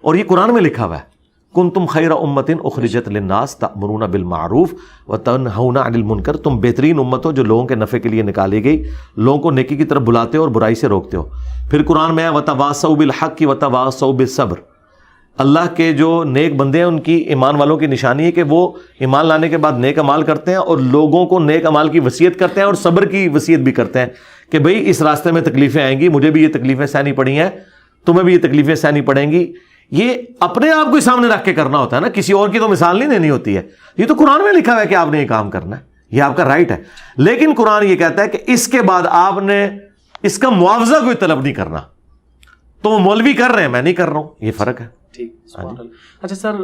اور یہ قرآن میں لکھا ہوا ہے, کنتم خیر امۃ اخرجت للناس تأمرون بالمعروف وتنہون عن المنکر, تم بہترین امت ہو جو لوگوں کے نفع کے لیے نکالی گئی, لوگوں کو نیکی کی طرف بلاتے ہو اور برائی سے روکتے ہو. پھر قرآن میں ہے وتواصوا بالحق وتواصوا بالصبر. اللہ کے جو نیک بندے ہیں ان کی, ایمان والوں کی نشانی ہے کہ وہ ایمان لانے کے بعد نیک اعمال کرتے ہیں اور لوگوں کو نیک اعمال کی وصیت کرتے ہیں اور صبر کی وصیت بھی کرتے ہیں کہ بھئی اس راستے میں تکلیفیں آئیں گی, مجھے بھی یہ تکلیفیں سہنی پڑی ہیں, تمہیں بھی یہ تکلیفیں سہنی پڑیں گی. یہ اپنے آپ کو سامنے رکھ کے کرنا ہوتا ہے نا, کسی اور کی تو مثال نہیں دینی ہوتی ہے. یہ تو قرآن میں لکھا ہوا ہے کہ آپ نے یہ کام کرنا ہے, یہ آپ کا رائٹ ہے. لیکن قرآن یہ کہتا ہے کہ اس کے بعد آپ نے اس کا معاوضہ کوئی طلب نہیں کرنا. تو وہ مولوی کر رہے ہیں, میں نہیں کر رہا ہوں, یہ فرق ہے. ٹھیک. اچھا سر,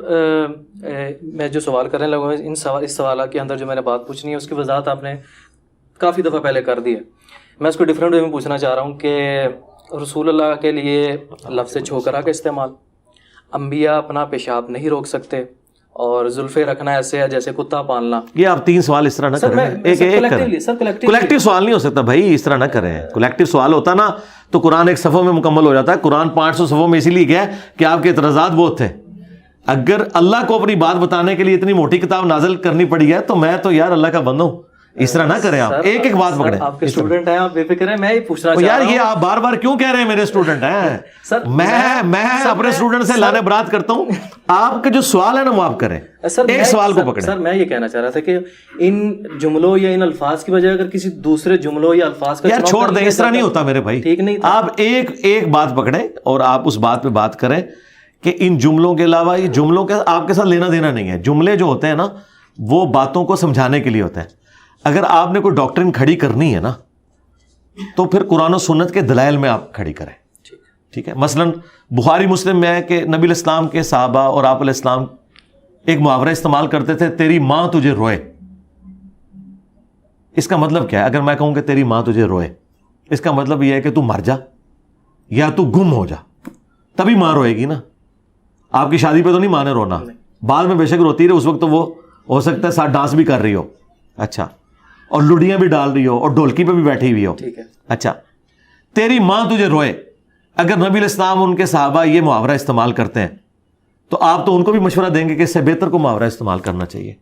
میں جو سوال کرنے لگا ہوں اس سوالات کے اندر جو میں نے بات پوچھنی ہے اس کی وضاحت آپ نے کافی دفعہ پہلے کر دی ہے. میں اس کو ڈفرینٹ وے میں پوچھنا چاہ رہا ہوں کہ رسول اللہ کے لیے لفظ چھوکرا کا استعمال, انبیاء اپنا پیشاب نہیں روک سکتے, اور زلفے رکھنا ایسے ہے جیسے کتا پالنا. یہ آپ 3 سوال اس طرح نہ کریں, کلیکٹیو سوال نہیں ہو سکتا بھائی, اس طرح نہ کریں. کلیکٹیو سوال ہوتا نا تو قرآن ایک صفحہ میں مکمل ہو جاتا ہے. قرآن 500 صفحوں میں اسی لیے گیا کہ آپ کے اعتراضات بہت تھے. اگر اللہ کو اپنی بات بتانے کے لیے اتنی موٹی کتاب نازل کرنی پڑی ہے تو میں تو یار اللہ کا بندہ ہوں. اس طرح نہ کریں, آپ ایک ایک بات پکڑیں. آپ کے اسٹوڈنٹ ہیں, آپ بے فکر ہیں. میں یہ پوچھنا چاہ رہا ہوں یار, یہ آپ بار بار کیوں کہہ رہے ہیں میرے اسٹوڈنٹ ہیں؟ سر میں اپنے اسٹوڈنٹ سے لانے برات کرتا ہوں. آپ کا جو سوال ہے نا وہ آپ کریں, ایک سوال کو پکڑیں. سر میں یہ کہنا چاہ رہا تھا کہ ان جملوں یا ان الفاظ کی بجائے اگر کسی دوسرے جملوں یا الفاظ کا یار چھوڑ دیں, اس طرح نہیں ہوتا میرے بھائی. ٹھیک نہیں, آپ ایک بات پکڑیں اور آپ اس بات پہ بات کریں کہ ان جملوں کے علاوہ یہ جملوں کا آپ کے ساتھ لینا دینا نہیں ہے. جملے جو ہوتے ہیں نا وہ باتوں کو سمجھانے کے لیے ہوتے ہیں. اگر آپ نے کوئی ڈاکٹرن کھڑی کرنی ہے نا تو پھر قرآن و سنت کے دلائل میں آپ کھڑی کریں. ٹھیک ہے, مثلا بخاری مسلم میں ہے کہ نبی الاسلام کے صحابہ اور آپ علیہ السلام ایک محاورہ استعمال کرتے تھے, تیری ماں تجھے روئے. اس کا مطلب کیا ہے؟ اگر میں کہوں کہ تیری ماں تجھے روئے, اس کا مطلب یہ ہے کہ تو مر جا یا تو گم ہو جا, تبھی ماں روئے گی نا. آپ کی شادی پہ تو نہیں ماں نے رونا, بعد میں بے شک روتی رہے, اس وقت تو وہ ہو سکتا ہے ساتھ ڈانس بھی کر رہی ہو, اچھا, اور لڈیاں بھی ڈال رہی ہو اور ڈھولکی پہ بھی بیٹھی ہوئی ہو. اچھا, تیری ماں تجھے روئے. اگر نبی الاسلام ان کے صحابہ یہ محاورہ استعمال کرتے ہیں تو آپ تو ان کو بھی مشورہ دیں گے کہ اس سے بہتر کو محاورہ استعمال کرنا چاہیے.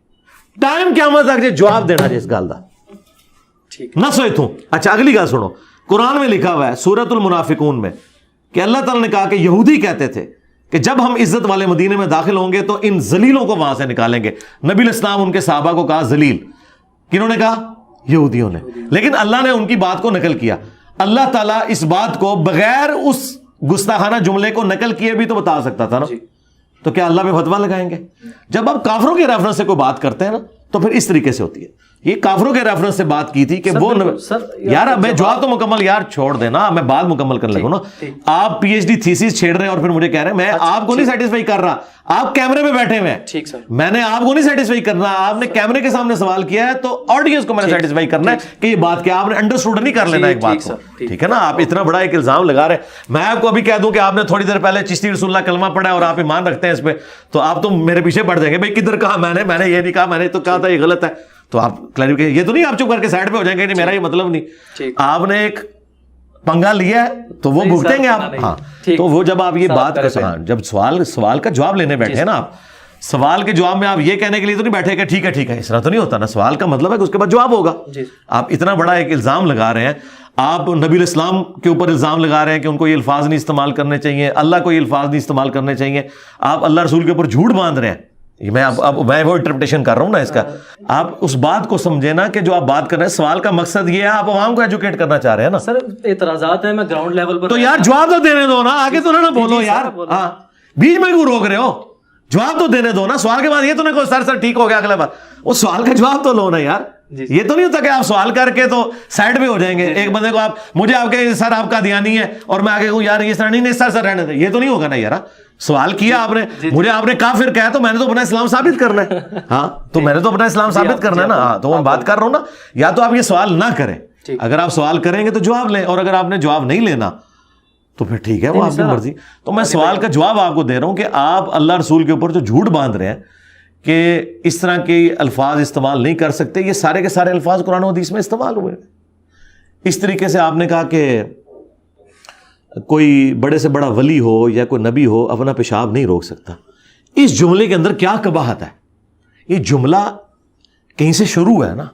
ٹائم قیامت تک جواب دینا جس گل دا نہ سوئے تھوں. اچھا, اگلی گل سنو. قرآن میں لکھا ہوا ہے سورۃ المنافقون میں کہ اللہ تعالیٰ نے کہا کہ یہودی کہتے تھے کہ جب ہم عزت والے مدینے میں داخل ہوں گے تو ان ذلیلوں کو وہاں سے نکالیں گے. نبی الاسلام ان کے صحابہ کو کہا ذلیل, کنہوں نے کہا؟ یہودیوں نے. لیکن اللہ نے ان کی بات کو نقل کیا. اللہ تعالیٰ اس بات کو بغیر اس گستاخانہ جملے کو نقل کیے بھی تو بتا سکتا تھا نا. تو کیا اللہ پہ فتویٰ لگائیں گے؟ جب آپ کافروں کے ریفرنس سے کوئی بات کرتے ہیں نا تو پھر اس طریقے سے ہوتی ہے. یہ کافروں کے ریفرنس سے بات کی تھی کہ وہ یار میں جواب تو مکمل یار چھوڑ دینا, میں بات مکمل کرنے لگوں نا. آپ پی ایچ ڈی تھیسس چھیڑ رہے ہیں اور پھر مجھے کہہ رہے ہیں میں آپ کو نہیں سیٹسفائی کر رہا, آپ کیمرے پہ بیٹھے ہوئے ہیں. ٹھیک سر, میں نے آپ کو نہیں سیٹسفائی کرنا, آپ نے کیمرے کے سامنے سوال کیا ہے تو آڈینس کو میں نے سیٹسفائی کرنا ہے کہ یہ بات کیا, آپ نے انڈرسٹوڈ نہیں کر لینا ایک بات کو, ٹھیک ہے نا. آپ اتنا بڑا ایک الزام لگا رہے ہیں, میں آپ کو ابھی کہہ دوں کہ آپ نے تھوڑی دیر پہلے چشتی رسول اللہ کلمہ پڑھا ہے اور آپ ایمان رکھتے ہیں اس پہ, تو آپ تو میرے پیچھے پڑ جائیں گے بھائی کدھر کہا میں نے یہ نہیں کہا, میں نے تو کہا تھا یہ غلط ہے. تو آپ کلیریفیکیشن, یہ تو نہیں آپ چپ کر کے سائڈ پہ ہو جائیں گے نہیں میرا یہ مطلب نہیں, آپ نے ایک پنگا لیا ہے تو وہ بھگتیں گے آپ. ہاں تو وہ جب آپ یہ بات جب سوال کا جواب لینے بیٹھے ہیں نا, آپ سوال کے جواب میں آپ یہ کہنے کے لیے تو نہیں بیٹھے کہ ٹھیک ہے, اس طرح تو نہیں ہوتا نا. سوال کا مطلب ہے کہ اس کے بعد جواب ہوگا. آپ اتنا بڑا ایک الزام لگا رہے ہیں, آپ نبی الاسلام کے اوپر الزام لگا رہے ہیں کہ ان کو یہ الفاظ نہیں استعمال کرنے چاہیے, اللہ کو یہ الفاظ نہیں استعمال کرنے چاہیے, آپ اللہ رسول کے اوپر جھوٹ باندھ رہے ہیں. میں وہ انٹرپریٹیشن کر رہا ہوں نا اس کا. آپ اس بات کو سمجھے نا کہ جو آپ بات کر رہے ہیں سوال کا مقصد یہ ہے, آپ عوام کو ایجوکیٹ کرنا چاہ رہے ہیں نا. سر اعتراضات ہیں, میں گراؤنڈ لیول پر, تو یار جواب تو دینے دو نا, آگے تو نہ بولو یار, ہاں بیچ میں کیوں روک رہے ہو, جواب تو دینے دو نا. سوال کے بعد یہ تو نہیں کہ سر ٹھیک ہو گیا اگلا بار, وہ سوال کا جواب تو لو نا یار. یہ تو نہیں ہوتا کہ آپ سوال کر کے تو سائڈ پہ ہو جائیں گے. ایک بندے کو آپ مجھے آپ کے سر آپ کا دھیانی ہے اور میں آگے کہوں یار یہ سر نہیں سر رہنے دیں, یہ تو نہیں ہوگا نا یار. سوال کیا آپ نے, مجھے آپ نے کافر کہا تو میں نے تو اپنا اسلام ثابت کرنا ہے. ہاں تو میں نے تو اپنا اسلام ثابت کرنا ہے نا. ہاں تو میں بات کر رہا ہوں نا, یا تو آپ یہ سوال نہ کریں, اگر آپ سوال کریں گے تو جواب لیں, اور اگر آپ نے جواب نہیں لینا تو پھر ٹھیک ہے, وہ آپ کی مرضی. تو میں سوال کا جواب آپ کو دے رہا ہوں کہ آپ اللہ رسول کے اوپر جو جھوٹ باندھ رہے ہیں کہ اس طرح کے الفاظ استعمال نہیں کر سکتے, یہ سارے کے سارے الفاظ قرآن و حدیث میں استعمال ہوئے. اس طریقے سے آپ نے کہا کہ کوئی بڑے سے بڑا ولی ہو یا کوئی نبی ہو اپنا پیشاب نہیں روک سکتا. اس جملے کے اندر کیا قباحت ہے؟ یہ جملہ کہیں سے شروع ہے نا,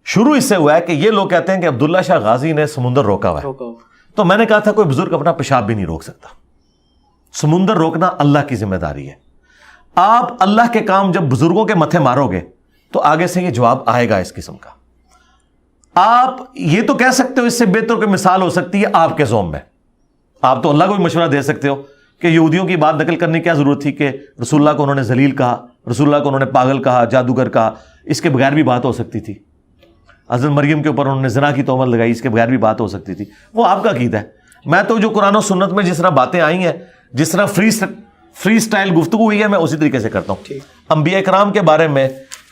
شروع اس سے ہوا ہے کہ یہ لوگ کہتے ہیں کہ عبداللہ شاہ غازی نے سمندر روکا ہوا ہے. تو میں نے کہا تھا کوئی بزرگ اپنا پیشاب بھی نہیں روک سکتا. سمندر روکنا اللہ کی ذمہ داری ہے. آپ اللہ کے کام جب بزرگوں کے متھے مارو گے تو آگے سے یہ جواب آئے گا اس قسم کا. آپ یہ تو کہہ سکتے ہو, اس سے بہتر کوئی مثال ہو سکتی ہے آپ کے زوم میں. آپ تو اللہ کو بھی مشورہ دے سکتے ہو کہ یہودیوں کی بات نقل کرنے کی کیا ضرورت تھی کہ رسول اللہ کو انہوں نے ذلیل کہا, رسول اللہ کو انہوں نے پاگل کہا, جادوگر کہا. اس کے بغیر بھی بات ہو سکتی تھی. حضرت مریم کے اوپر انہوں نے زنا کی تہمت لگائی, اس کے بغیر بھی بات ہو سکتی تھی. وہ آپ کا عقیدہ ہے. میں تو جو قرآن و سنت میں جس طرح باتیں آئی ہیں, جس طرح فری سٹائل گفتگو ہوئی ہے, میں اسی طریقے سے کرتا ہوں. انبیاء کرام کے بارے میں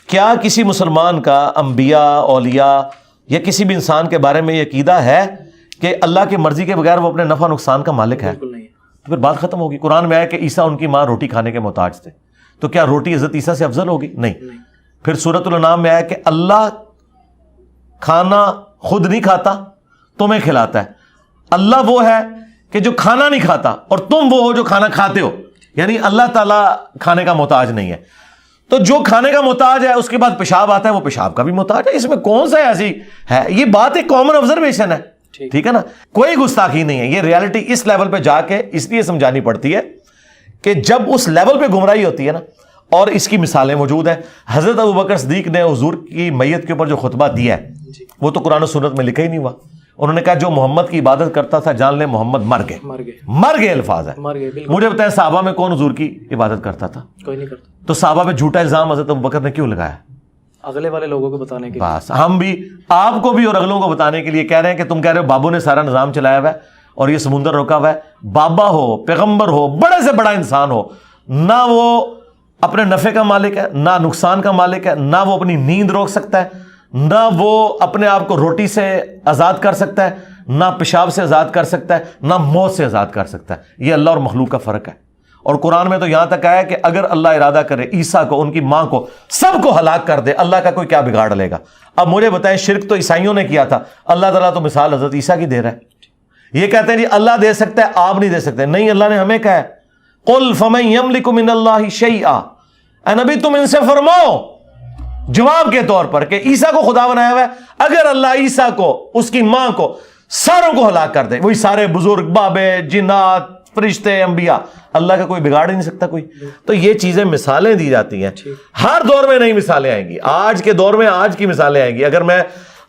کیا کسی مسلمان کا انبیاء, اولیاء یا کسی بھی انسان کے بارے میں یہ عقیدہ ہے کہ اللہ کی مرضی کے بغیر وہ اپنے نفع نقصان کا مالک ہے؟ تو پھر بات ختم ہوگی. قرآن میں آیا کہ عیسیٰ ان کی ماں روٹی کھانے کے محتاج تھے, تو کیا روٹی حضرت عیسیٰ سے افضل ہوگی؟ نہیں. پھر سورۃ الانعام میں آیا کہ اللہ کھانا خود نہیں کھاتا, تمہیں کھلاتا ہے. اللہ وہ ہے کہ جو کھانا نہیں کھاتا اور تم وہ ہو جو کھانا کھاتے ہو, یعنی اللہ تعالیٰ کھانے کا محتاج نہیں ہے. تو جو کھانے کا محتاج ہے اس کے بعد پیشاب آتا ہے, وہ پیشاب کا بھی محتاج ہے. اس میں کون سا ایسی ہے؟ یہ بات ایک کامن آبزرویشن ہے, ٹھیک ہے نا, کوئی گستاخی نہیں ہے. یہ ریالٹی اس لیول پہ جا کے اس لیے سمجھانی پڑتی ہے کہ جب اس لیول پہ گمراہی ہوتی ہے نا, اور اس کی مثالیں موجود ہیں. حضرت ابوبکر صدیق نے حضور کی میت کے اوپر جو خطبہ دیا ہے وہ تو قرآن و سنت میں لکھا ہی نہیں ہوا. انہوں نے کہا جو محمد کی عبادت کرتا تھا جان لے محمد مر گئے الفاظ ہے. مجھے بتائیں صحابہ میں کون حضور کی عبادت کرتا تھا؟ کوئی نہیں کرتا. تو صحابہ پہ جھوٹا الزام حضرت ابوبکر نے کیوں لگایا؟ اگلے والے لوگوں کو بتانے کے لیے. بس ہم بھی آپ کو بھی اور اگلوں کو بتانے کے لیے کہہ رہے ہیں کہ تم کہہ رہے ہو بابو نے سارا نظام چلایا ہوا ہے اور یہ سمندر روکا ہوا ہے. بابا ہو, پیغمبر ہو, بڑے سے بڑا انسان ہو, نہ وہ اپنے نفع کا مالک ہے, نہ نقصان کا مالک ہے, نہ وہ اپنی نیند روک سکتا ہے, نہ وہ اپنے آپ کو روٹی سے آزاد کر سکتا ہے, نہ پیشاب سے آزاد کر سکتا ہے, نہ موت سے آزاد کر سکتا ہے. یہ اللہ اور مخلوق کا فرق ہے. اور قرآن میں تو یہاں تک آیا کہ اگر اللہ ارادہ کرے عیسیٰ کو, ان کی ماں کو, سب کو ہلاک کر دے, اللہ کا کوئی کیا بگاڑ لے گا؟ اب مجھے بتائیں, شرک تو عیسائیوں نے کیا تھا, اللہ تعالیٰ تو مثال حضرت عیسیٰ کی دے رہا ہے. یہ کہتے ہیں جی اللہ دے سکتا ہے, آپ نہیں دے سکتے. نہیں, اللہ نے ہمیں کہا ہے قل فمن یملک من اللہ شیئا, اے نبی تم ان سے فرماؤ جواب کے طور پر کہ عیسیٰ کو خدا بنایا ہوا ہے, اگر اللہ عیسیٰ کو, اس کی ماں کو, ساروں کو ہلاک کر دے, وہی سارے بزرگ, بابے, جنات, فرشتے, انبیاء, اللہ کا کوئی بگاڑ ہی نہیں سکتا کوئی. تو یہ چیزیں مثالیں دی جاتی ہیں. ہر دور میں نئی مثالیں آئیں گی. آج کے دور میں آج کی مثالیں آئیں گی. اگر میں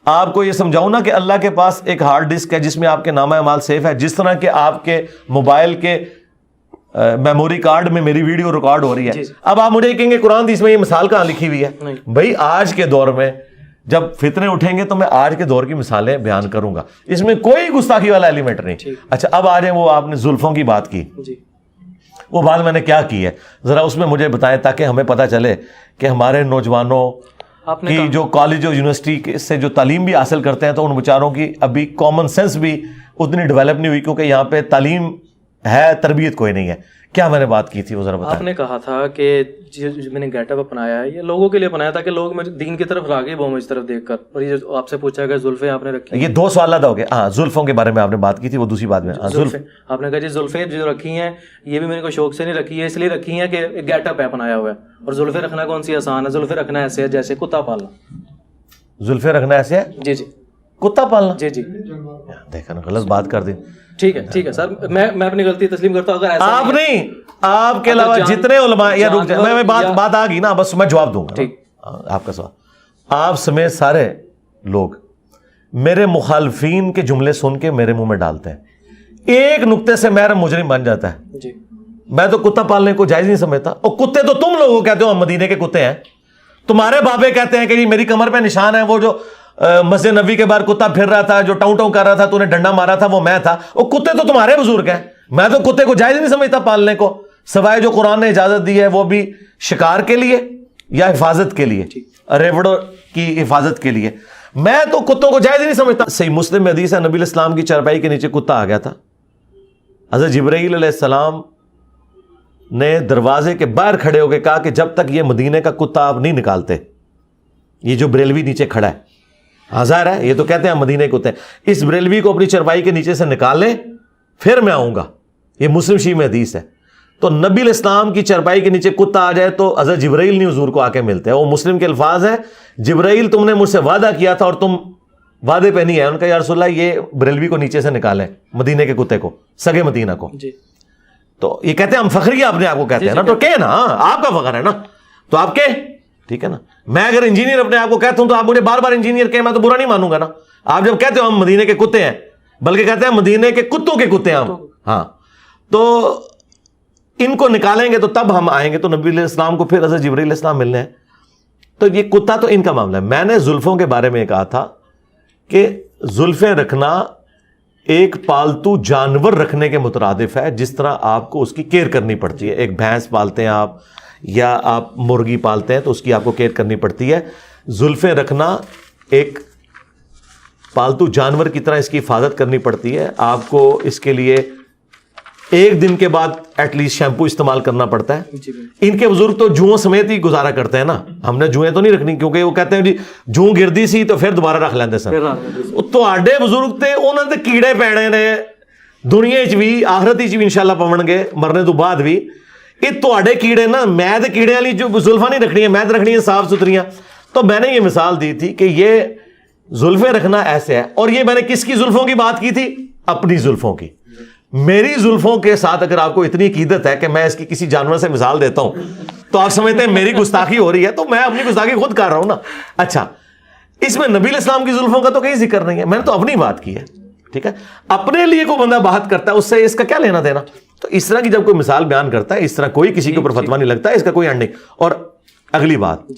آپ کو یہ سمجھاؤں نا کہ اللہ کے پاس ایک ہارڈ ڈسک ہے جس میں آپ کے نامہ اعمال سیف ہے, جس طرح کہ آپ کے موبائل کے میموری کارڈ میں میری ویڈیو ریکارڈ ہو رہی ہے. اب آپ مجھے کہیں گے قرآن حدیث میں یہ مثال کہاں لکھی ہوئی ہے؟ بھائی آج کے دور میں جب فتنے اٹھیں گے تو میں آج کے دور کی مثالیں بیان کروں گا, اس میں کوئی گستاخی والا ایلیمنٹ نہیں. اچھا اب آ جائیں, وہ آپ نے زلفوں کی بات کی, وہ بات میں نے کیا کی ہے ذرا اس میں مجھے بتائیں, تاکہ ہمیں پتہ چلے کہ ہمارے نوجوانوں کی جو کالج اور یونیورسٹی سے جو تعلیم بھی حاصل کرتے ہیں تو ان بیچاروں کی ابھی کامن سینس بھی اتنی ڈیولپ نہیں ہوئی, کیونکہ یہاں پہ تعلیم ہے, تربیت کوئی نہیں ہے. کیا میں نے بات کی تھی وہ ذرا بتائیں. آپ نے کہا تھا کہ جو میں نے گیٹ اپ اپنایا ہے یہ لوگوں کے لیے بنایا تھا کہ لوگ مجھے دین کی طرف راغب ہوں مجھ طرف دیکھ کر, اور یہ جو آپ سے پوچھا گیا زلفیں آپ نے رکھی, یہ 2 سوال ادا ہو گئے. ہاں زلفوں کے بارے میں آپ نے بات کی تھی, وہ دوسری بات میں زلفیں آپ نے کہا جی زلفیں جو رکھی ہیں یہ بھی میں نے کوئی شوق سے نہیں رکھی ہے, اس لیے رکھی ہیں کہ گیٹ اپ ہے اپنایا ہوا ہے. اور زلفیں رکھنا کون سی آسان ہے, زلفیں رکھنا ایسے ہے جیسے کتا پالنا. زلفیں رکھنا ایسے ہے جی جی کتا پالنا. جی جی دیکھا نا غلط بات کر دی. ٹھیک ہے سر, میں اپنی غلطی تسلیم کرتا ہوں. اگر ایسا آپ نہیں, آپ کے علاوہ جتنے علماء, یا رک جائیں, میں بات آ گئی نا, بس میں جواب دوں گا آپ کا سوال. آپ سمیت سارے لوگ میرے مخالفین کے جملے سن کے میرے منہ میں ڈالتے ہیں, ایک نقطے سے میرا مجرم بن جاتا ہے. جی میں تو کتا پالنے کو جائز نہیں سمجھتا, اور کتے تو تم لوگوں کہتے ہو ہم مدینے کے کتے ہیں, تمہارے بابے کہتے ہیں کہ جی میری کمر پہ نشان ہے, وہ جو مسجد نبی کے باہر کتا پھر رہا تھا, جو ٹاؤں ٹاؤں کر رہا تھا, تو نے ڈنڈا مارا تھا, وہ میں تھا. وہ کتے تو تمہارے بزرگ ہیں, میں تو کتے کو جائز نہیں سمجھتا پالنے کو, سوائے جو قرآن نے اجازت دی ہے وہ بھی شکار کے لیے یا حفاظت کے لیے, ریوڑوں کی حفاظت کے لیے. میں تو کتوں کو جائز نہیں سمجھتا. صحیح مسلم میں حدیث ہے, نبی علیہ السلام کی چارپائی کے نیچے کتا آ گیا تھا. حضرت جبرائیل علیہ السلام نے دروازے کے باہر کھڑے ہو کے کہا کہ جب تک یہ مدینے کا کتا آپ نہیں نکالتے, یہ جو بریلوی نیچے کھڑا ہے, ظاہر ہے یہ تو کہتے ہیں مدینے کے کتے, اس بریلوی کو اپنی چرپائی کے نیچے سے نکال لیں پھر میں آؤں گا. یہ مسلم شریف میں حدیث ہے. تو نبی علیہ السلام کی چرپائی کے نیچے کتا آ جائے تو حضرت جبرائیل نہیں حضور کو آ کے ملتے ہیں. وہ مسلم کے الفاظ ہیں, جبرائیل تم نے مجھ سے وعدہ کیا تھا اور تم وعدے پہ نہیں ہے. ان کا یا رسول اللہ یہ بریلوی کو نیچے سے نکالیں, مدینے کے کتے کو, سگے مدینہ کو. تو یہ کہتے ہیں ہم فخری اپنے آپ کو کہتے ہیں نا, تو کہ نا آپ کا فخر ہے نا, تو آپ کے ٹھیک ہے نا. میں اگر انجینئر اپنے آپ کو کہتا ہوں تو آپ مجھے بار بار انجینئر کہیں, میں تو برا نہیں مانوں گا نا. آپ جب کہتے ہو ہم مدینے کے کتے ہیں, بلکہ کہتے ہیں مدینے کے کتوں کے کتے ہیں ہم, ہاں, تو ان کو نکالیں گے تو تب ہم آئیں گے. تو نبی علیہ السلام کو پھر حضرت جبرائیل علیہ السلام ملنے ہیں. تو یہ کتا تو ان کا معاملہ ہے. میں نے زلفوں کے بارے میں کہا تھا کہ زلفیں رکھنا ایک پالتو جانور رکھنے کے مترادف ہے, جس طرح آپ کو اس کی کیئر کرنی پڑتی ہے. ایک بھینس پالتے ہیں آپ یا آپ مرغی پالتے ہیں تو اس کی آپ کو کیئر کرنی پڑتی ہے. زلفیں رکھنا ایک پالتو جانور کی طرح اس کی حفاظت کرنی پڑتی ہے. آپ کو اس کے لیے 1 دن کے بعد ایٹ لیسٹ شیمپو استعمال کرنا پڑتا ہے. ان کے بزرگ تو جوؤں سمیت ہی گزارا کرتے ہیں نا, ہم نے جوئیں تو نہیں رکھنی, کیونکہ وہ کہتے ہیں جی جوں گردی سی تو پھر دوبارہ رکھ لیندے سن. تو آڈے بزرگ تے انہوں نے کیڑے پیڑے نے دنیا چ بھی آخرت چ بھی انشاءاللہ پون گے مرنے تو بعد بھی. یہ تواڈے کیڑے نا, میں تے کیڑے والی جو زلفاں نہیں رکھنی ہے, میں تے رکھنی ہے صاف ستھریاں. تو میں نے یہ مثال دی تھی کہ یہ زلفیں رکھنا ایسے ہے. اور یہ میں نے کس کی زلفوں کی بات کی تھی؟ اپنی زلفوں کی. میری زلفوں کے ساتھ اگر آپ کو اتنی عقیدت ہے کہ میں اس کی کسی جانور سے مثال دیتا ہوں تو آپ سمجھتے ہیں میری گستاخی ہو رہی ہے, تو میں اپنی گستاخی خود کر رہا ہوں نا. اچھا, اس میں نبی علیہ السلام کی زلفوں کا تو کہیں ذکر نہیں ہے, میں نے تو اپنی بات کی ہے. ٹھیک ہے, اپنے لیے کوئی بندہ بات کرتا ہے اس سے اس کا کیا لینا دینا. تو اس طرح کی جب کوئی مثال بیان کرتا ہے, اس طرح کوئی کسی کے اوپر فتویٰ نہیں لگتا ہے, اس کا کوئی اینڈ نہیں. اور اگلی بات,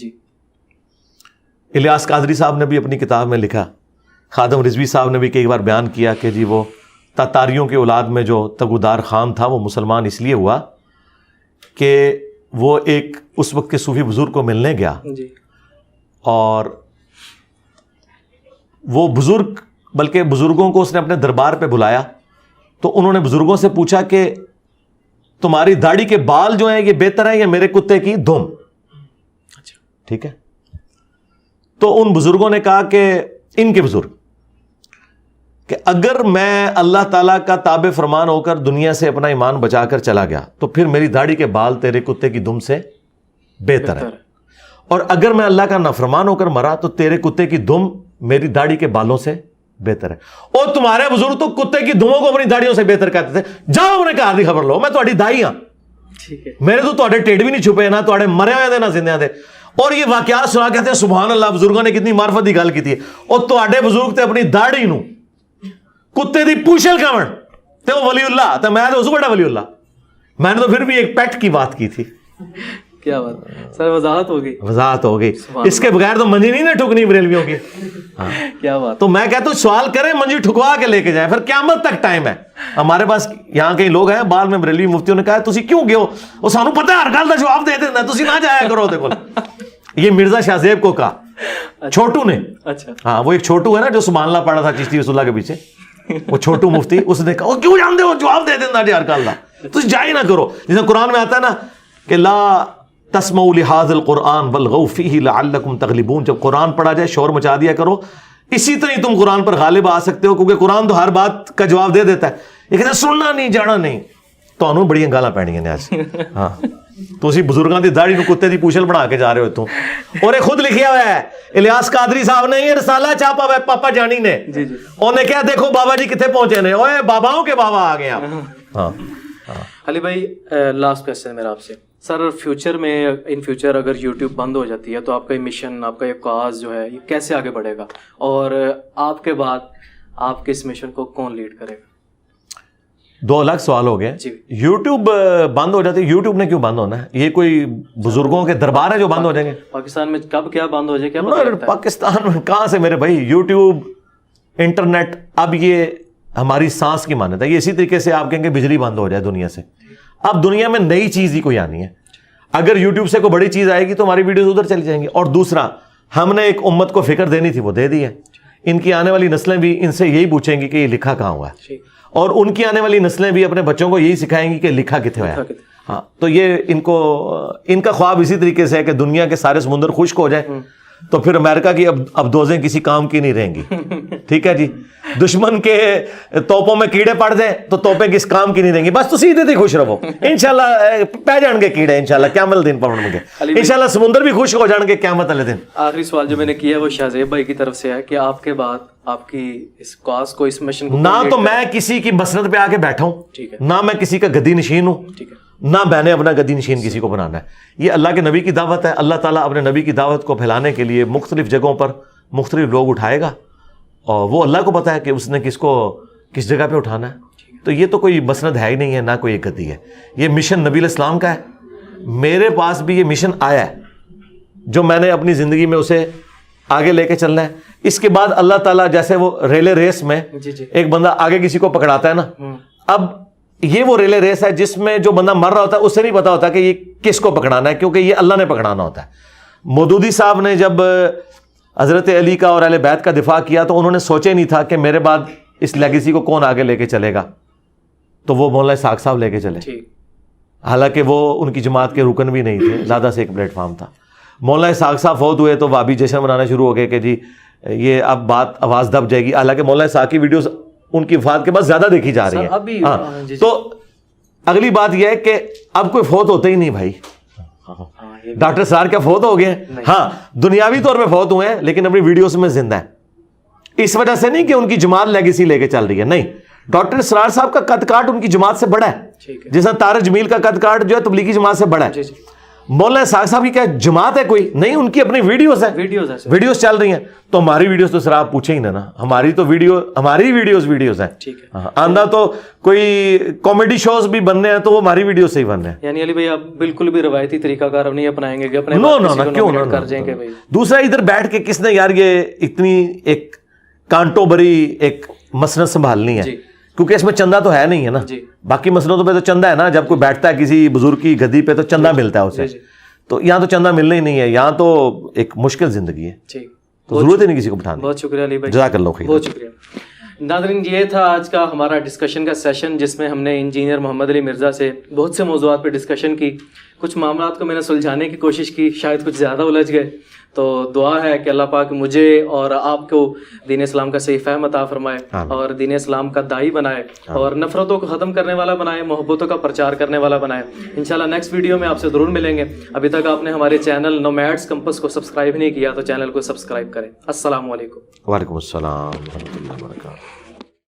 الیاس قادری صاحب نے بھی اپنی کتاب میں لکھا, خادم رضوی صاحب نے بھی کئی بار بیان کیا کہ جی وہ تاتاریوں کے اولاد میں جو تگودار خان تھا وہ مسلمان اس لیے ہوا کہ وہ ایک اس وقت کے صوفی بزرگ کو ملنے گیا, اور وہ بزرگ بلکہ بزرگوں کو اس نے اپنے دربار پہ بلایا, تو انہوں نے بزرگوں سے پوچھا کہ تمہاری داڑھی کے بال جو ہیں یہ بہتر ہیں یا میرے کتے کی دم. ٹھیک ہے, تو ان بزرگوں نے کہا کہ ان کے بزرگ کہ اگر میں اللہ تعالیٰ کا تابع فرمان ہو کر دنیا سے اپنا ایمان بچا کر چلا گیا تو پھر میری داڑھی کے بال تیرے کتے کی دم سے بہتر ہے, اور اگر میں اللہ کا نافرمان ہو کر مرا تو تیرے کتے کی دم میری داڑھی کے بالوں سے بہتر ہے. اور تمہارے بزرگ تو کتے کی دموں کو اپنی داڑھیوں سے بہتر کہتے تھے. جاؤ انہیں کہا دی خبر لو, میں تہاڈی دائی ہاں, میرے تو تہاڈے ٹیڈ بھی نہیں چھپے, نہ تہاڈے مرے ہوئے دے نہ زندے دے. اور یہ واقعات سنا کہتے ہیں سبحان اللہ, بزرگوں نے کتنی معرفت کی گل کی تھی. اور تہاڈے بزرگ تے اپنی داڑھی نو کتے دی پوچھل کھاون تے وہ ولی اللہ, تے میں تو اس بڑا ولی اللہ. میں نے تو پھر بھی ایک پیٹ کی بات کی تھی کیا بات سر, وضاحت ہوگی, وضاحت ہو گئی. اس کے بغیر تو منجی نہیں ٹھکنی بریلویوں کی. کیا بات. تو میں کہتا ہوں سوال کریں, منجی ٹھکوا کے لے کے جائیں, پھر قیامت تک ٹائم ہے. ہمارے پاس یہاں کئی لوگ ہیں بعد میں بریلوی مفتیوں نے کہا تسی کیوں گئے ہو, وہ سانو پتہ ہے ہر گل دا جواب دے دینا, تسی نہ جایا کرو دے کول. یہ مرزا شاہ زیب کو کہا چھوٹو نے. اچھا ہاں, وہ ایک چھوٹو ہے نا جو سبحان اللہ پڑھا تھا چشتی رسول اللہ کے پیچھے, وہ چھوٹو مفتی, اس نے کہا وہ کیوں جانتے ہو, جواب دے دینا جی ہر گل دا, تسی جا ہی نہ کرو. جیسے قرآن میں آتا ہے نا کہ لا تسمعوا لهذا القرآن والغوا فيه لعلكم تغلبون, جب قرآن پڑھا جائے شور مچا دیا کرو, اسی طرح تم قرآن پر غالب آ سکتے ہو, کیونکہ قرآن تو ہر بات کا جواب دے دیتا ہے. لیکن سننا نہیں, جانا نہیں. تو انہوں بڑی گالاں پینیاں نے آج. ہاں, تسی بزرگاں دی داڑھی نو کتے دی پوچھل بنا کے جا رہے ہو تم. اور یہ خود لکھیا ہوا ہے الیاس قادری صاحب نے, یہ رسالہ چھاپا ہوا ہے پاپا جانی نے. انہوں نے کہا دیکھو بابا جی کتنے پہنچے نے, اوے باباؤں کے بابا آ گئے آپ. ہاں علی بھائی, لاسٹ کوسچن میرا آپ سے سر, فیوچر میں ان فیوچر اگر یوٹیوب بند ہو جاتی ہے تو آپ کا یہ مشن, آپ کا یہ کاز جو ہے یہ کیسے آگے بڑھے گا, اور آپ کے بعد آپ کے اس مشن کو کون لیڈ کرے گا؟ 2 الگ سوال ہو گئے. یوٹیوب بند ہو جاتی ہے, یوٹیوب نے کیوں بند ہونا ہے؟ یہ کوئی بزرگوں کے دربار ہے جو بند ہو جائیں گے؟ پاکستان میں کب کیا بند ہو جائے, کیا پتہ لگتا ہے؟ پاکستان میں کہاں سے میرے بھائی, یوٹیوب, انٹرنیٹ, اب یہ ہماری سانس کی مانت ہے. یہ اسی طریقے سے آپ کہیں گے بجلی بند ہو جائے دنیا سے. اب دنیا میں نئی چیز ہی کوئی آنی ہے. اگر یوٹیوب سے کوئی بڑی چیز آئے گی تو ہماری ویڈیوز ادھر چلی جائیں گی. اور دوسرا, ہم نے ایک امت کو فکر دینی تھی وہ دے دی ہے. ان کی آنے والی نسلیں بھی ان سے یہی پوچھیں گی کہ یہ لکھا کہاں ہوا ہے, اور ان کی آنے والی نسلیں بھی اپنے بچوں کو یہی سکھائیں گی کہ لکھا کتنے ہوا ہے. ہاں, تو یہ ان کا خواب اسی طریقے سے ہے کہ دنیا کے سارے سمندر خشک ہو جائیں, تو پھر امریکہ کی اب دوزیں کسی کام کی نہیں رہیں گی. ٹھیک ہے جی, دشمن کے توپوں میں کیڑے پڑ جائیں تو توپیں کس کام کی نہیں رہیں گی. بس تو سیدھے تھی خوش رہو, انشاءاللہ پہ جان گے کیڑے, انشاءاللہ قیامت دن پڑھن گے, انشاءاللہ سمندر بھی خشک ہو جان گے قیامت والے دن. آخری سوال جو میں نے کیا ہے وہ شاہ زیب بھائی کی طرف سے ہے کہ آپ کے بعد آپ کی اس کاز کو, اس مشن کو, نہ تو میں کسی کی مسند پہ آ کے بیٹھا ہوں, نہ میں کسی کا گدی نشین ہوں, نہ میں نے اپنا گدی نشین کسی کو بنانا ہے. یہ اللہ کے نبی کی دعوت ہے. اللہ تعالیٰ اپنے نبی کی دعوت کو پھیلانے کے لیے مختلف جگہوں پر مختلف لوگ اٹھائے گا, اور وہ اللہ کو پتہ ہے کہ اس نے کس کو کس جگہ پہ اٹھانا ہے. تو یہ تو کوئی مسند ہے ہی نہیں ہے, نہ کوئی ایک گدی ہے. یہ مشن نبی علیہ السلام کا ہے. میرے پاس بھی یہ مشن آیا ہے جو میں نے اپنی زندگی میں اسے آگے لے کے چلنا ہے. اس کے بعد اللہ تعالیٰ جیسے وہ ریلے ریس میں ایک بندہ آگے کسی کو پکڑاتا ہے نا, اب یہ وہ ریلے ریس ہے جس میں جو بندہ مر رہا ہوتا ہے اسے نہیں پتا ہوتا کہ یہ کس کو پکڑانا ہے, کیونکہ یہ اللہ نے پکڑانا ہوتا ہے. مودودی صاحب نے جب حضرت علی کا اور اہل بیت کا دفاع کیا تو انہوں نے سوچے نہیں تھا کہ میرے بعد اس لیگیسی کو کون آگے لے کے چلے گا, تو وہ مولانا اسحاق صاحب لے کے چلے. حالانکہ وہ ان کی جماعت کے رکن بھی نہیں تھے, لادہ سے ایک پلیٹ فارم تھا. مولانا اسحاق صاحب فوت ہوئے تو وہابی جشن منانا شروع ہو گئے کہ جی یہ اب بات آواز دب جائے گی. حالانکہ مولانا اسحاق کی ویڈیوز ان کی وفات کے بعد زیادہ دیکھی جا رہی ہیں. ہاں, تو اگلی بات یہ ہے کہ اب کوئی فوت ہوتے ہی نہیں بھائی. ڈاکٹر سرار کیا فوت ہو گئے ہیں؟ ہاں, دنیاوی طور پہ فوت ہوئے ہیں لیکن اپنی ویڈیوز میں زندہ ہیں. اس وجہ سے نہیں کہ ان کی جماعت لیگیسی لے کے چل رہی ہے, نہیں. ڈاکٹر سرار صاحب کا قد کاٹ ان کی جماعت سے بڑا ہے, جیسا طارق جمیل کا قد کاٹ جو ہے تبلیغی جماعت سے بڑا ہے. مولانا اسحاق صاحب کی کیا جماعت ہے کوئی نہیں, ان کی اپنی ویڈیوز ہیں, ویڈیوز چل رہی ہیں. تو ہماری ویڈیوز تو سر آپ پوچھیں ہی نا, ہماری تو ہماری ویڈیوز ہیں. آندہ تو کوئی کامیڈی شوز بھی بننے ہیں تو وہ ہماری ویڈیو سے ہی بننے ہیں. یعنی علی بھائی آپ بالکل بھی روایتی طریقہ کار نہیں اپنائیں گے کہ اپنے کیوں کر جائیں گے. دوسرا ادھر بیٹھ کے کس نے یار یہ اتنی ایک کانٹوں بری ایک مسند سنبھالنی ہے, کیونکہ اس میں چندہ تو ہے نہیں ہے نا. باقی مسندوں پہ تو چندہ ہے نا, جب کوئی بیٹھتا ہے کسی بزرگ کی گدی پہ تو چندہ ملتا ہے اسے. تو یہاں تو چندہ ملنا ہی نہیں ہے, یہاں تو ایک مشکل زندگی ہے, تو ضرورت ہی نہیں کسی کو بٹھانے. بہت شکریہ علی بھائی, جزاک اللہ خیر. بہت شکریہ. ناظرین, یہ تھا آج کا ہمارا ڈسکشن کا سیشن جس میں ہم نے انجینئر محمد علی مرزا سے بہت سے موضوعات پہ ڈسکشن کی. کچھ معاملات کو میں نے سلجھانے کی کوشش کی, شاید کچھ زیادہ الجھ گئے. تو دعا ہے کہ اللہ پاک مجھے اور آپ کو دین اسلام کا صحیح فہم عطا فرمائے اور دین اسلام کا داعی بنائے اور نفرتوں کو ختم کرنے والا بنائے, محبتوں کا پرچار کرنے والا بنائے. انشاءاللہ نیکسٹ ویڈیو میں آپ سے ضرور ملیں گے. ابھی تک آپ نے ہمارے چینل نومیڈس کمپس کو سبسکرائب نہیں کیا تو چینل کو سبسکرائب کریں. السلام علیکم. وعلیکم السلام.